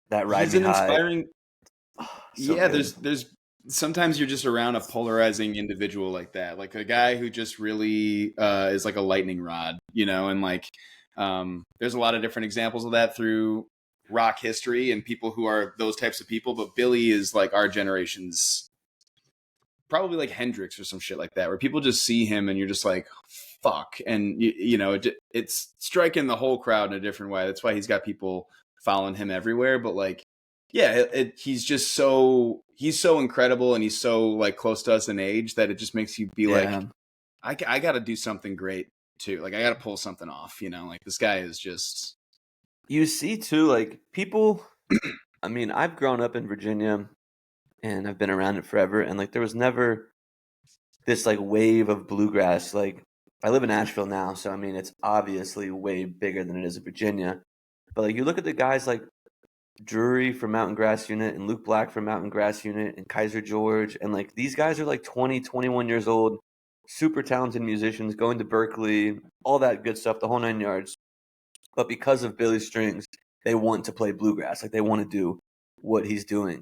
that Ride he's Me an High. inspiring. So yeah, good. there's sometimes you're just around a polarizing individual like that, like a guy who just really is like a lightning rod, and like there's a lot of different examples of that through rock history and people who are those types of people, but Billy is like our generation's probably like Hendrix or some shit like that, where people just see him and you're just like, fuck. And, it's striking the whole crowd in a different way. That's why he's got people following him everywhere. But like, yeah, he's just he's so incredible, and he's so like close to us in age that it just makes you be like, I got to do something great too. Like I got to pull something off, like this guy is just. You see too, like people, I mean, I've grown up in Virginia and I've been around it forever, and like there was never this like wave of bluegrass. Like I live in Nashville now, so I mean it's obviously way bigger than it is in Virginia. But like you look at the guys like Drury from Mountain Grass Unit and Luke Black from Mountain Grass Unit and Kaiser George, and like these guys are like 20, 21 years old, super talented musicians, going to Berkeley, all that good stuff, the whole 9 yards. But because of Billy Strings, they want to play bluegrass. Like they want to do what he's doing.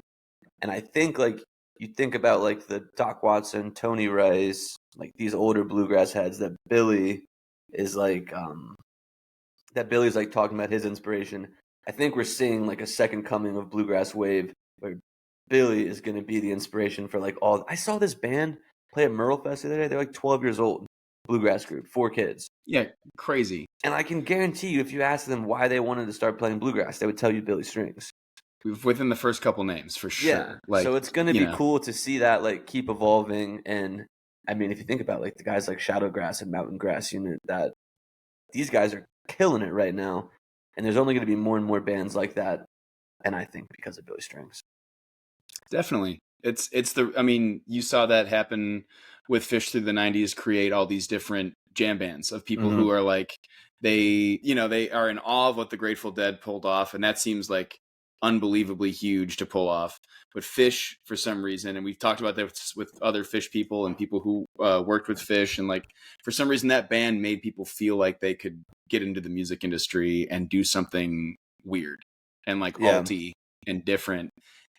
And I think like you think about like the Doc Watson, Tony Rice, like these older bluegrass heads that Billy is like that Billy's like talking about his inspiration. I think we're seeing like a second coming of bluegrass wave where Billy is going to be the inspiration for like all. I saw this band play at Merle Fest the other day. They're like 12 years old, bluegrass group, 4 kids. Yeah, crazy. And I can guarantee you, if you ask them why they wanted to start playing bluegrass, they would tell you Billy Strings. Within the first couple names, for sure. Yeah. Like, so it's going to be cool to see that like keep evolving. And I mean, if you think about like the guys like Shadowgrass and Mountain Grass Unit, that these guys are killing it right now. And there's only going to be more and more bands like that. And I think because of Billy Strings. Definitely. I mean, you saw that happen with Phish through the 90s, create all these different jam bands of people who are like, they are in awe of what the Grateful Dead pulled off. And that seems like unbelievably huge to pull off. But Phish, for some reason, and we've talked about this with other Phish people and people who worked with Phish, and like for some reason that band made people feel like they could get into the music industry and do something weird and like alty and different.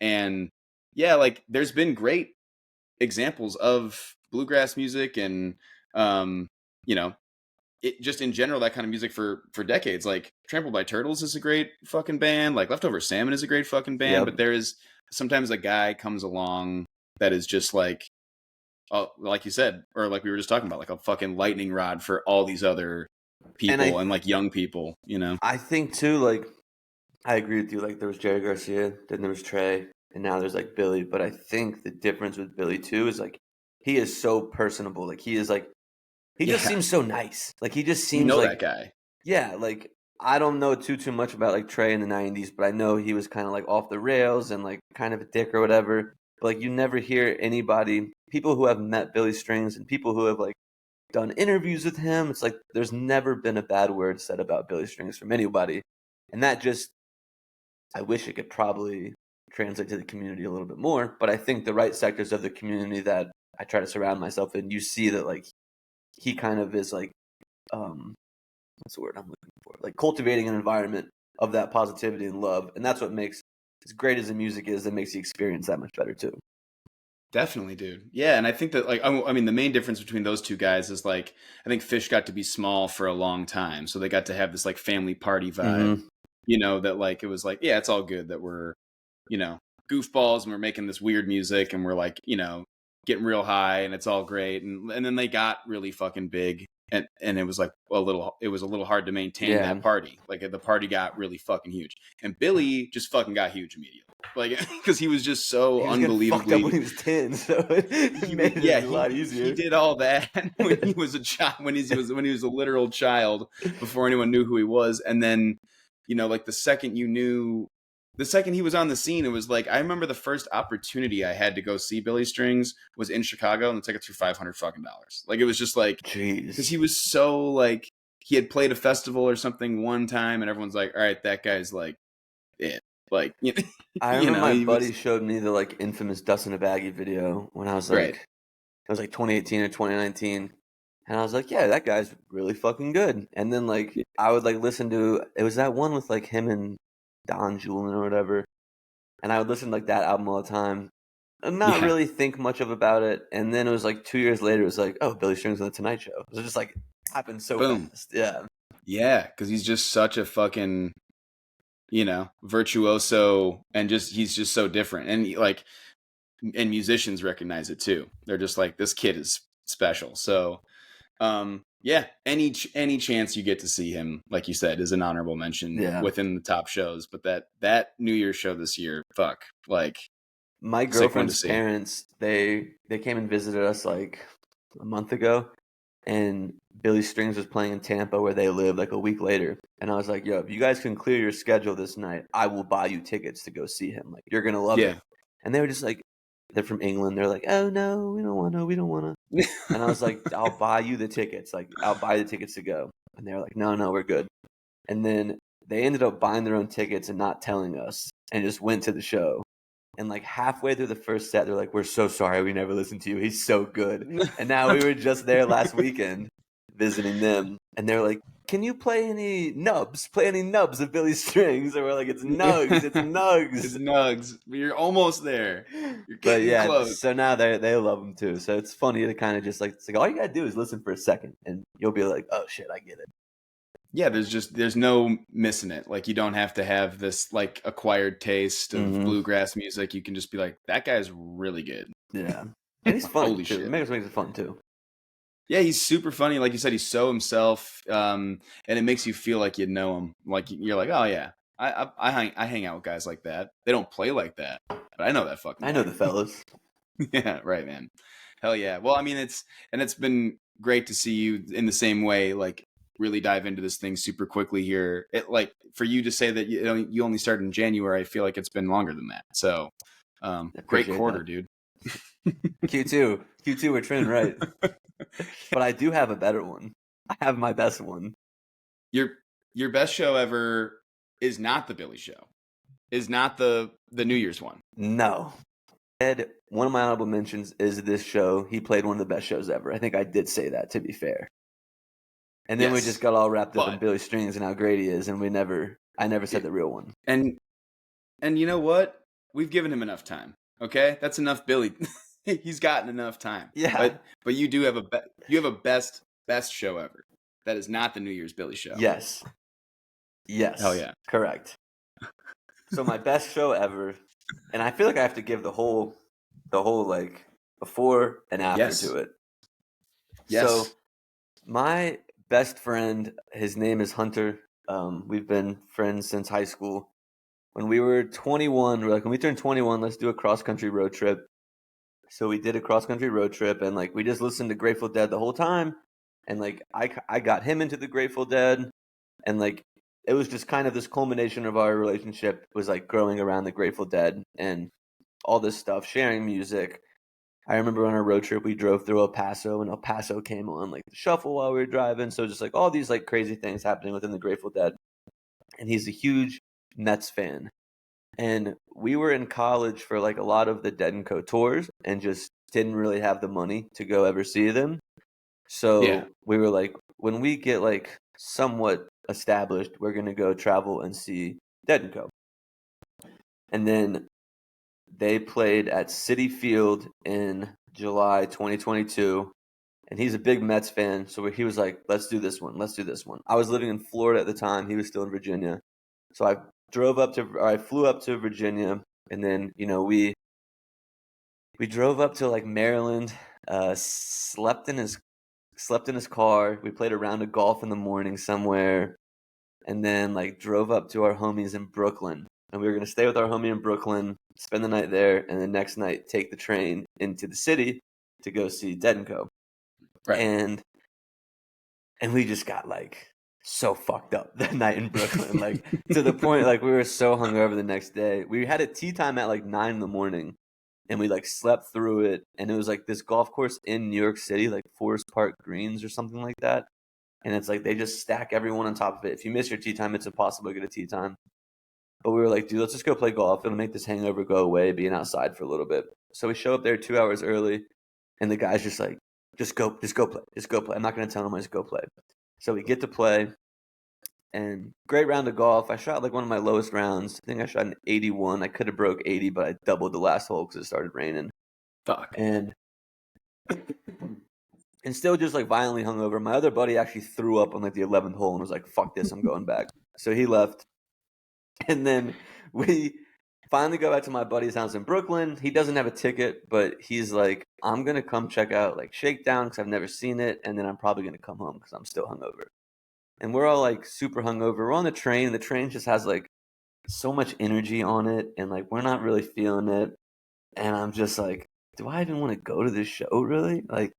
And yeah, like there's been great examples of bluegrass music and it just in general, that kind of music for decades. Like Trampled by Turtles is a great fucking band. Like Leftover Salmon is a great fucking band. But there is sometimes a guy comes along that is just like, like you said, or like we were just talking about, like a fucking lightning rod for all these other people and like young people, I think too, like, I agree with you. Like there was Jerry Garcia, then there was Trey, and now there's like Billy. But I think the difference with Billy too is like he is so personable. Like he is like, he just seems so nice. Like he just seems like that guy. Yeah, like I don't know too much about like Trey in the 90s, but I know he was kind of like off the rails and like kind of a dick or whatever. But like you never hear people who have met Billy Strings and people who have like done interviews with him. It's like there's never been a bad word said about Billy Strings from anybody. And that just, I wish it could probably translate to the community a little bit more. But I think the right sectors of the community that I try to surround myself in, you see that like he kind of is like, what's the word I'm looking for? Like cultivating an environment of that positivity and love. And that's what makes, as great as the music is, that makes the experience that much better too. Definitely, dude. Yeah, and I think that like I mean the main difference between those two guys is like I think Phish got to be small for a long time, so they got to have this like family party vibe. That like it was like, yeah, it's all good that we're goofballs and we're making this weird music and we're like getting real high and it's all great, and then they got really fucking big and it was like a little hard to maintain that party. Like the party got really fucking huge, and Billy just fucking got huge immediately. Like because he was just so unbelievably fucked up when he was 10, so it made it a lot easier. He did all that when he was a child, when he was a literal child before anyone knew who he was, and then like the second he was on the scene, it was like I remember the first opportunity I had to go see Billy Strings was in Chicago, and the tickets were $500 fucking dollars. Like it was just like, because he was so like he had played a festival or something one time, and everyone's like, all right, that guy's like it. Like I remember my buddy showed me the like infamous Dust in a Baggie video when I was like, it was like 2018 or 2019. And I was like, yeah, that guy's really fucking good. And then like I would like listen to, it was that one with like him and Don Julian or whatever. And I would listen to like that album all the time and not really think much about it. And then it was like 2 years later, it was like, oh, Billy Strings on the Tonight Show. It was just like happened so fast. Yeah. Yeah, because he's just such a fucking, virtuoso, and he's just so different. And and musicians recognize it too. They're just like, this kid is special. So yeah, any chance you get to see him, like you said, is an honorable mention within the top shows. But that New Year's show this year, fuck, like my girlfriend's parents, they came and visited us like a month ago, and Billy Strings was playing in Tampa where they live like a week later. And I was like, yo, if you guys can clear your schedule this night, I will buy you tickets to go see him. Like, you're going to love it. And they were just like, they're from England. They're like, oh, no, we don't want to. And I was like, I'll buy you the tickets. Like, I'll buy the tickets to go. And they were like, no, we're good. And then they ended up buying their own tickets and not telling us and just went to the show. And like halfway through the first set, they're like, we're so sorry we never listened to you. He's so good. And now we were just there last weekend visiting them. And they're like, can you play any nubs? Play any nubs of Billy Strings? And we're like, it's nugs. It's nugs. It's nugs. You're almost there. You're getting close. So now they love him too. So it's funny to kind of just like, it's like all you got to do is listen for a second and you'll be like, oh shit, I get it. Yeah, there's no missing it. Like you don't have to have this like acquired taste of bluegrass music. You can just be like, that guy's really good. Yeah. And he's funny. Holy shit. It makes it fun too. Yeah, he's super funny. Like you said, he's so himself. And it makes you feel like you know him. Like you're like, oh yeah, I hang out with guys like that. They don't play like that, but I know that fucking. I know the fellas. Yeah, right, man. Hell yeah. Well, I mean, it's been great to see you in the same way. Like really dive into this thing super quickly here. It like for you to say that you only started in January. I feel like it's been longer than that. So great quarter, dude. Q2 we're trending right. But I do have a better one. I have my best one. Your best show ever is not the Billy show. Is not the New Year's one. No. Ed, one of my honorable mentions is this show. He played one of the best shows ever. I think I did say that, to be fair. And then we just got all wrapped up in Billy Strings and how great he is, and I never said the real one. And you know what? We've given him enough time. Okay? That's enough Billy. He's gotten enough time. Yeah. But you do have a best show ever. That is not the New Year's Billy show. Yes. Hell yeah. Correct. So my best show ever, and I feel like I have to give the whole like before and after to it. Yes. So my best friend, his name is Hunter. We've been friends since high school. When we were 21, we're like, when we turned 21, let's do a cross-country road trip. So we did a cross-country road trip, and like we just listened to Grateful Dead the whole time. And like I got him into the Grateful Dead, and like it was just kind of this culmination of our relationship was like growing around the Grateful Dead and all this stuff, sharing music. I remember on our road trip, we drove through El Paso, and El Paso came on like the shuffle while we were driving. So just like all these like crazy things happening within the Grateful Dead. And he's a huge Mets fan. And we were in college for like a lot of the Dead & Co tours and just didn't really have the money to go ever see them. So we were like, when we get like somewhat established, we're going to go travel and see Dead & Co. And then they played at Citi Field in July 2022, and he's a big Mets fan, so he was like, let's do this one. I was living in Florida at the time. He was still in Virginia. So I flew up to Virginia, and then, we drove up to like Maryland, slept in his slept in his car. We played a round of golf in the morning somewhere, and then like drove up to our homies in Brooklyn. And we were gonna stay with our homie in Brooklyn, spend the night there, and the next night take the train into the city to go see Dead & Co. Right. And we just got like so fucked up that night in Brooklyn, like to the point like we were so hungover the next day. We had a tea time at like 9 in the morning, and we like slept through it. And it was like this golf course in New York City, like Forest Park Greens or something like that. And it's like they just stack everyone on top of it. If you miss your tea time, it's impossible to get a tea time. But we were like, dude, let's just go play golf. It'll make this hangover go away, being outside for a little bit. So we show up there 2 hours early, and the guy's just like, just go play. I'm not going to tell him, just go play. So we get to play, and great round of golf. I shot like one of my lowest rounds. I think I shot an 81. I could have broke 80, but I doubled the last hole because it started raining. Fuck. And still just like violently hungover. My other buddy actually threw up on like the 11th hole and was like, fuck this, I'm going back. So he left. And then we finally go back to my buddy's house in Brooklyn. He doesn't have a ticket, but he's like, I'm going to come check out like Shakedown because I've never seen it. And then I'm probably going to come home because I'm still hungover. And we're all like super hungover. We're on the train. The train just has like so much energy on it. And like, we're not really feeling it. And I'm just like, do I even want to go to this show really? Like,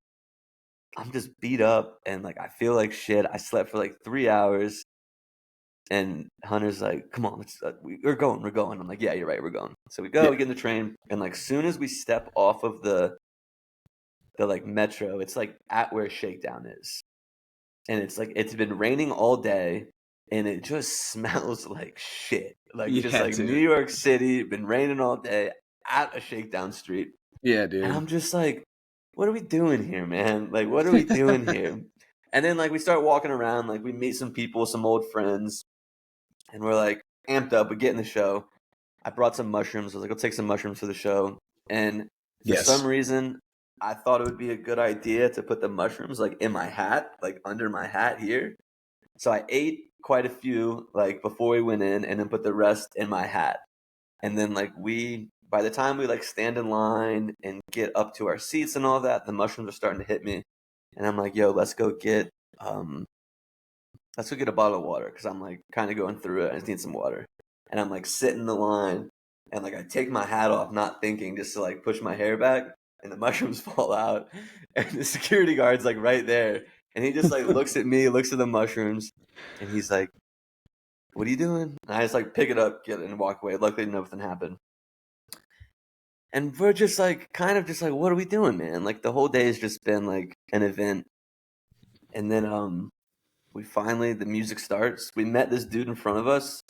I'm just beat up and like, I feel like shit. I slept for like 3 hours. And Hunter's like, come on, we're going. I'm like, yeah, you're right, we're going. So we go, we get in the train, and like soon as we step off of the like metro, it's like at where Shakedown is. And it's like it's been raining all day, and it just smells like shit. Like just like dude. New York City, been raining all day at a Shakedown street. Yeah, dude. And I'm just like, what are we doing here, man? Like, what are we doing here? And then like we start walking around, like we meet some people, some old friends. And we're like amped up. We get in the show. I brought some mushrooms. I was like, I'll take some mushrooms for the show. And for some reason, I thought it would be a good idea to put the mushrooms like in my hat, like under my hat here. So I ate quite a few like before we went in, and then put the rest in my hat. And then like by the time we like stand in line and get up to our seats and all that, the mushrooms are starting to hit me. And I'm like, yo, let's go get a bottle of water because I'm like kind of going through it. I just need some water. And I'm like sitting in the line, and like I take my hat off, not thinking, just to like push my hair back, and the mushrooms fall out. And the security guard's like right there. And he just like looks at me, looks at the mushrooms, and he's like, what are you doing? And I just like pick it up, get it, and walk away. Luckily nothing happened. And we're just like kind of just like, what are we doing, man? Like the whole day has just been like an event. And then the music starts. We met this dude in front of us.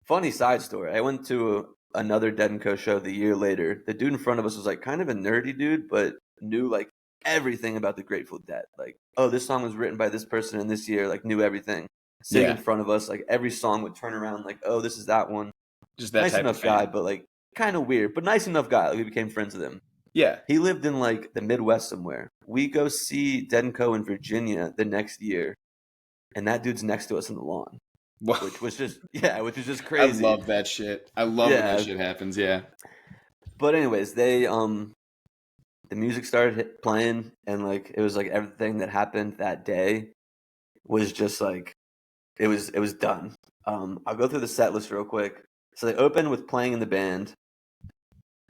Funny side story. I went to another Dead & Co show the year later. The dude in front of us was like kind of a nerdy dude, but knew like everything about the Grateful Dead. Like, oh, this song was written by this person in this year, like knew everything. Sitting in front of us, like every song would turn around like, oh, this is that one. Just that nice type enough of guy, but like kind of weird, but nice enough guy. Like, we became friends with him. Yeah. He lived in like the Midwest somewhere. We go see Dead & Co in Virginia the next year. And that dude's next to us in the lawn, which was just crazy. I love that shit. I love when that shit happens. Yeah. But anyways, they the music started playing, and like it was like everything that happened that day was just like it was done. I'll go through the set list real quick. So they opened with playing in the band,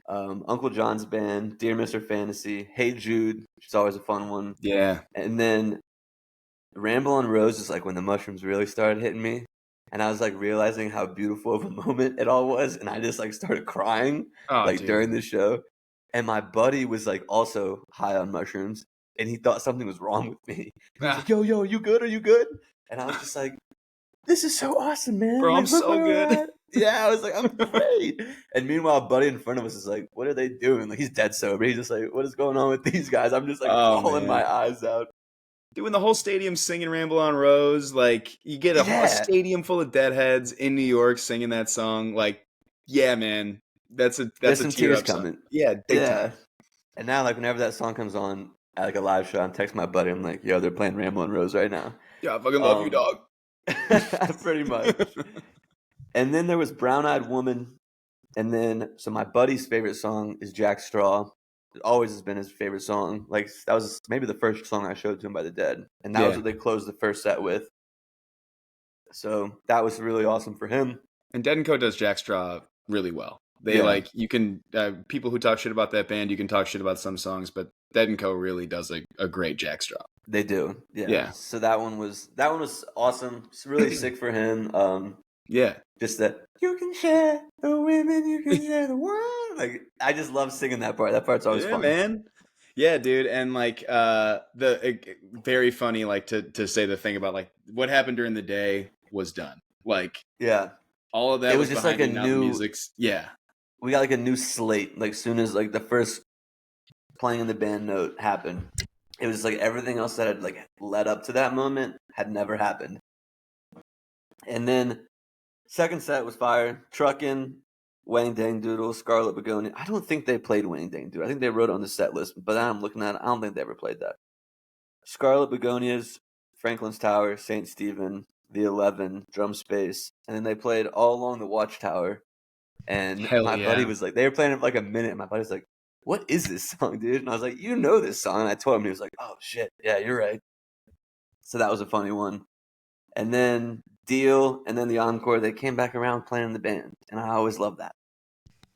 Uncle John's band, Dear Mr. Fantasy, Hey Jude, which is always a fun one. Yeah. And then Ramble on Rose is like when the mushrooms really started hitting me, and I was like realizing how beautiful of a moment it all was, and I just like started crying during the show. And my buddy was like also high on mushrooms, and he thought something was wrong with me. He was like, yo, are you good? Are you good? And I was just like, this is so awesome, man. Bro, like, I'm so good. Yeah, I was like, I'm great. And meanwhile, buddy in front of us is like, what are they doing? Like, he's dead sober. He's just like, what is going on with these guys? I'm just like bawling my eyes out. Dude, when the whole stadium singing Ramble on Rose, like you get a whole stadium full of deadheads in New York singing that song, like, yeah, man, that's a some tear tears up coming. Song. Yeah, big time. And now, like, whenever that song comes on at like a live show, I'm texting my buddy. I'm like, yo, they're playing Ramble on Rose right now. Yeah, I fucking love you, dog. Pretty much. And then there was Brown Eyed Woman, and then so my buddy's favorite song is Jack Straw. always has been his favorite song. Like that was maybe the first song I showed to him by the Dead, and that was Yeah. what they closed the first set with. So that was really awesome for him. And Dead & Co does Jackstraw really well. They like, you can, people who talk shit about that band, you can talk shit about some songs, but Dead & Co really does a great Jackstraw. They do, yeah. Yeah. So that one was awesome. It's really sick for him. Yeah. Just that you can share the women, you can share the world. Like I just love singing that part. That part's always fun, man. Yeah, dude, and like very funny, like to say the thing about like what happened during the day was done. Like, yeah, all of that it was just like a now the new music's. Yeah, we got like a new slate. Like soon as like the first playing in the band note happened, it was just like everything else that had like led up to that moment had never happened. And then second set was fire. Truckin', Wang Dang Doodle, Scarlet Begonia. I don't think they played Wang Dang Doodle. I think they wrote it on the set list, but now I'm looking at it. I don't think they ever played that. Scarlet Begonias, Franklin's Tower, St. Stephen, the 11, Drum Space, and then they played All Along the Watchtower. And hell my yeah. buddy was like, they were playing it for like a minute. And my buddy was like, what is this song, dude? And I was like, you know this song. And I told him, and he was like, oh shit, yeah, you're right. So that was a funny one. And then Deal, and then the encore, they came back around playing in the band. And I always love that.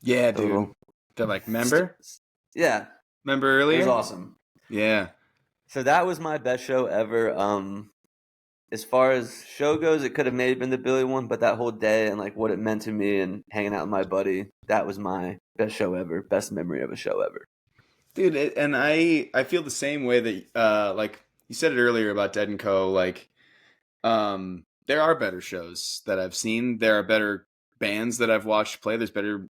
Yeah, dude. They're like, remember? Yeah. Remember earlier? It was awesome. Yeah. So that was my best show ever. As far as show goes, it could have maybe been the Billy one, but that whole day and like what it meant to me and hanging out with my buddy, that was my best show ever, best memory of a show ever. Dude, and I feel the same way that like you said it earlier about Dead & Co. Like, there are better shows that I've seen. There are better bands that I've watched play. There's better,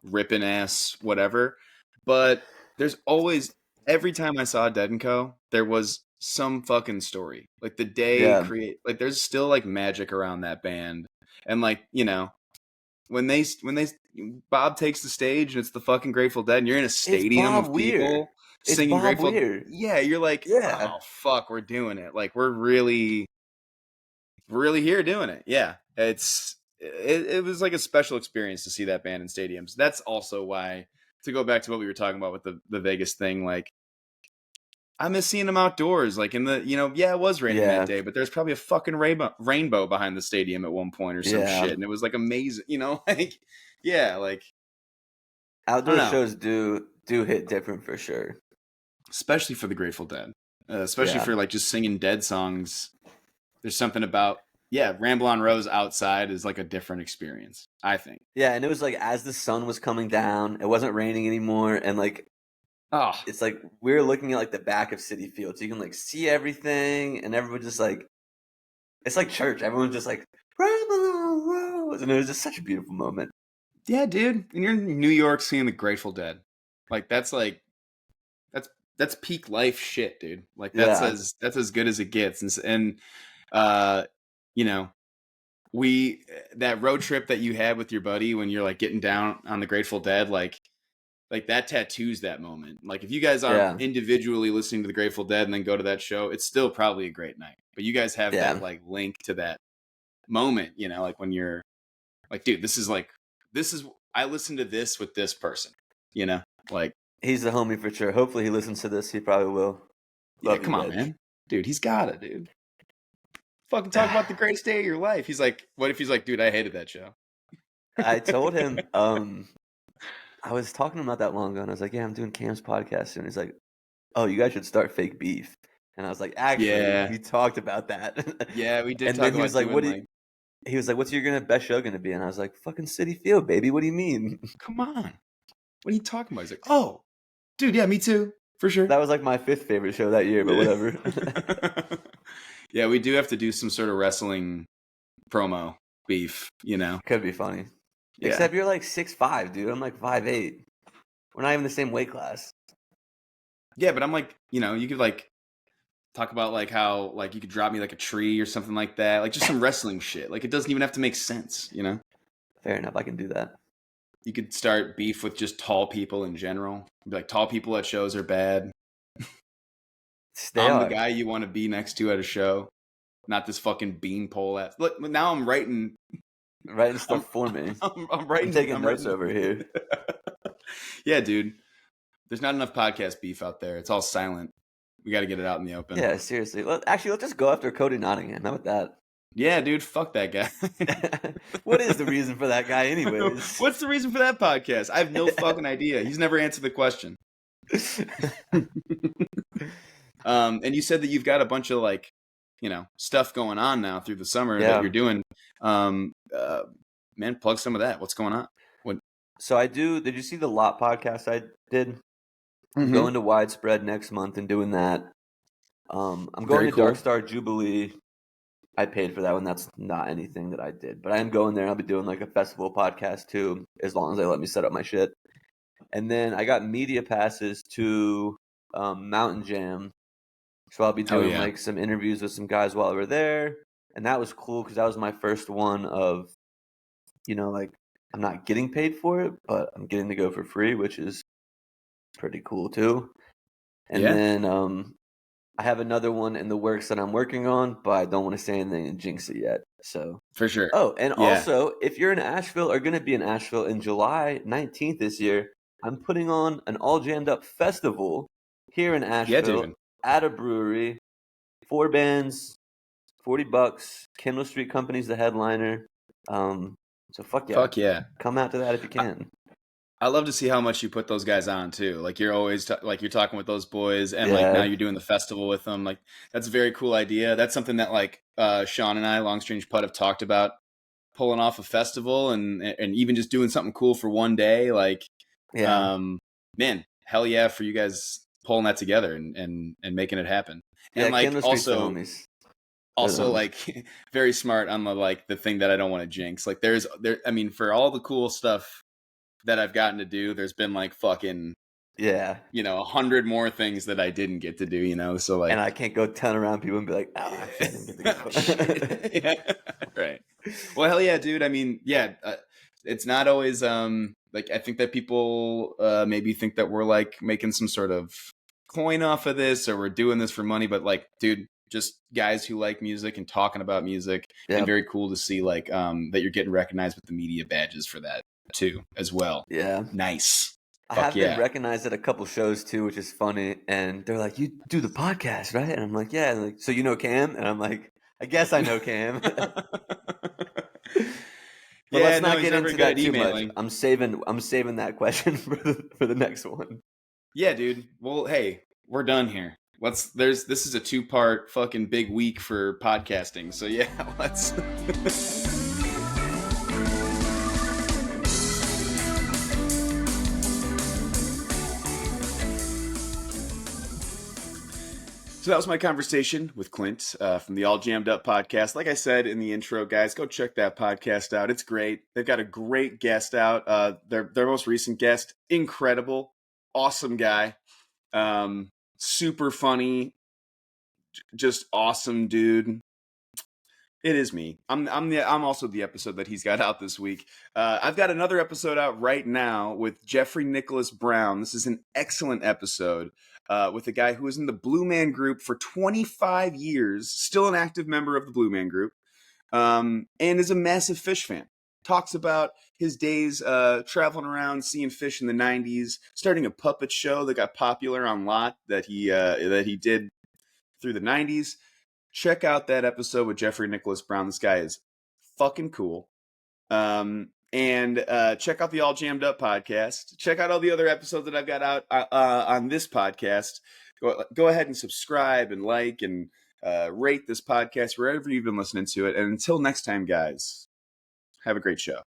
ripping ass whatever. But there's always, every time I saw Dead & Co., there was some fucking story. Like the day like there's still like magic around that band. And like, when Bob takes the stage and it's the fucking Grateful Dead and you're in a stadium of people singing Grateful Dead. Yeah, you're like, oh fuck, we're doing it. Like we're really here doing it. Yeah. It was like a special experience to see that band in stadiums. That's also why, to go back to what we were talking about with the Vegas thing, like I miss seeing them outdoors. Like in the, it was raining that day, but there's probably a fucking rainbow behind the stadium at one point or some shit. And it was like amazing, like, yeah, like outdoor shows do hit different for sure. Especially for the Grateful Dead, especially for like just singing Dead songs. There's something about, Ramble on Rose outside is like a different experience, I think. Yeah. And it was like, as the sun was coming down, it wasn't raining anymore. And like, it's like we were looking at like the back of Citi Field, so you can like see everything, and everyone just like, it's like church. Everyone's just like, Ramble on Rose, and it was just such a beautiful moment. Yeah, dude. And you're in New York seeing the Grateful Dead, like that's peak life shit, dude. Like that's as good as it gets, and that road trip that you had with your buddy when you're like getting down on the Grateful Dead, like that tattoos that moment. Like if you guys aren't individually listening to the Grateful Dead and then go to that show, it's still probably a great night. But you guys have that like link to that moment, like when you're like, dude, this is I listened to this with this person, like he's the homie for sure. Hopefully he listens to this. He probably will. Come on, man. Dude, he's got it, dude. Fucking talk about the greatest day of your life. He's like, what if he's like, dude, I hated that show? I told him, I was talking to him not that long ago, and I was like, yeah, I'm doing Cam's podcast soon. He's like, oh, you guys should start Fake Beef. And I was like, actually, we talked about that. Yeah, we did. And then he was like, he was like, what's your best show going to be? And I was like, fucking Citi Field, baby. What do you mean? Come on. What are you talking about? He's like, oh, dude, yeah, me too. For sure. That was like my 5th favorite show that year, but whatever. Yeah, we do have to do some sort of wrestling promo beef, Could be funny. Yeah. Except you're like 6'5", dude. I'm like 5'8". We're not even the same weight class. Yeah, but I'm like, you could like talk about like how like you could drop me like a tree or something like that. Like just some wrestling shit. Like it doesn't even have to make sense, Fair enough. I can do that. You could start beef with just tall people in general. Be like, tall people at shows are bad. I'm the guy you want to be next to at a show, not this fucking beanpole ass. Look, now I'm writing stuff for me. I'm writing. I'm taking notes over here. Yeah, dude. There's not enough podcast beef out there. It's all silent. We got to get it out in the open. Yeah, seriously. Let's just go after Cody Nottingham. How about that? Yeah, dude, fuck that guy. What is the reason for that guy anyways? What's the reason for that podcast? I have no fucking idea. He's never answered the question. And you said that you've got a bunch of like, stuff going on now through the summer that you're doing. Man, plug some of that. What's going on? So I do. Did you see the Lot podcast I did? I'm going to Widespread next month and doing that. I'm going to Dark Star Jubilee. I paid for that one. That's not anything that I did, but I am going there. I'll be doing like a festival podcast too, as long as they let me set up my shit. And then I got media passes to Mountain Jam, so I'll be doing like some interviews with some guys while we're there, and that was cool because that was my first one of, like I'm not getting paid for it, but I'm getting to go for free, which is pretty cool too. And then I have another one in the works that I'm working on, but I don't want to say anything and jinx it yet. So for sure. Oh, and also, if you're in Asheville or going to be in Asheville in July 19th this year, I'm putting on an All Jammed Up festival here in Asheville at a brewery. 4 bands, $40. Kendall Street Company's the headliner. So fuck yeah. Come out to that if you can. I love to see how much you put those guys on too. Like you're always you're talking with those boys, and like now you're doing the festival with them. Like that's a very cool idea. That's something that like Sean and I, Long Strange Putt, have talked about, pulling off a festival and even just doing something cool for one day. Like, man, hell yeah for you guys pulling that together and making it happen. And like also like very smart on the thing that I don't want to jinx. Like I mean, for all the cool stuff that I've gotten to do, there's been like fucking 100 more things that I didn't get to do, so like, and I can't go turn around people and be like, oh, I didn't get to go. Right. Well, hell yeah, dude. I mean, it's not always like, I think that people maybe think that we're like making some sort of coin off of this, or we're doing this for money, but like, dude, just guys who like music and talking about music, and very cool to see like that you're getting recognized with the media badges for that too as well. Yeah, nice. I have been recognized at a couple shows too, which is funny. And they're like, "You do the podcast, right?" And I'm like, "Yeah." And like, "So you know Cam?" And I'm like, "I guess I know Cam." But let's not get into that too much. I'm saving that question for the next one. Yeah, dude. Well, hey, we're done here. This is a 2-part fucking big week for podcasting. So yeah, let's. So that was my conversation with Clint from the All Jammed Up podcast. Like I said in the intro, guys, go check that podcast out. It's great. They've got a great guest out. Their most recent guest, incredible, awesome guy, super funny, just awesome dude. It is me. I'm also the episode that he's got out this week. I've got another episode out right now with Jeffrey Nicholas Brown. This is an excellent episode with a guy who was in the Blue Man Group for 25 years, still an active member of the Blue Man Group, and is a massive Phish fan. Talks about his days traveling around, seeing Phish in the 90s, starting a puppet show that got popular on Lot that he did through the 90s. Check out that episode with Jeffrey Nicholas Brown. This guy is fucking cool. And check out the All Jammed Up podcast. Check out all the other episodes that I've got out on this podcast. Go ahead and subscribe and like and rate this podcast wherever you've been listening to it. And until next time, guys, have a great show.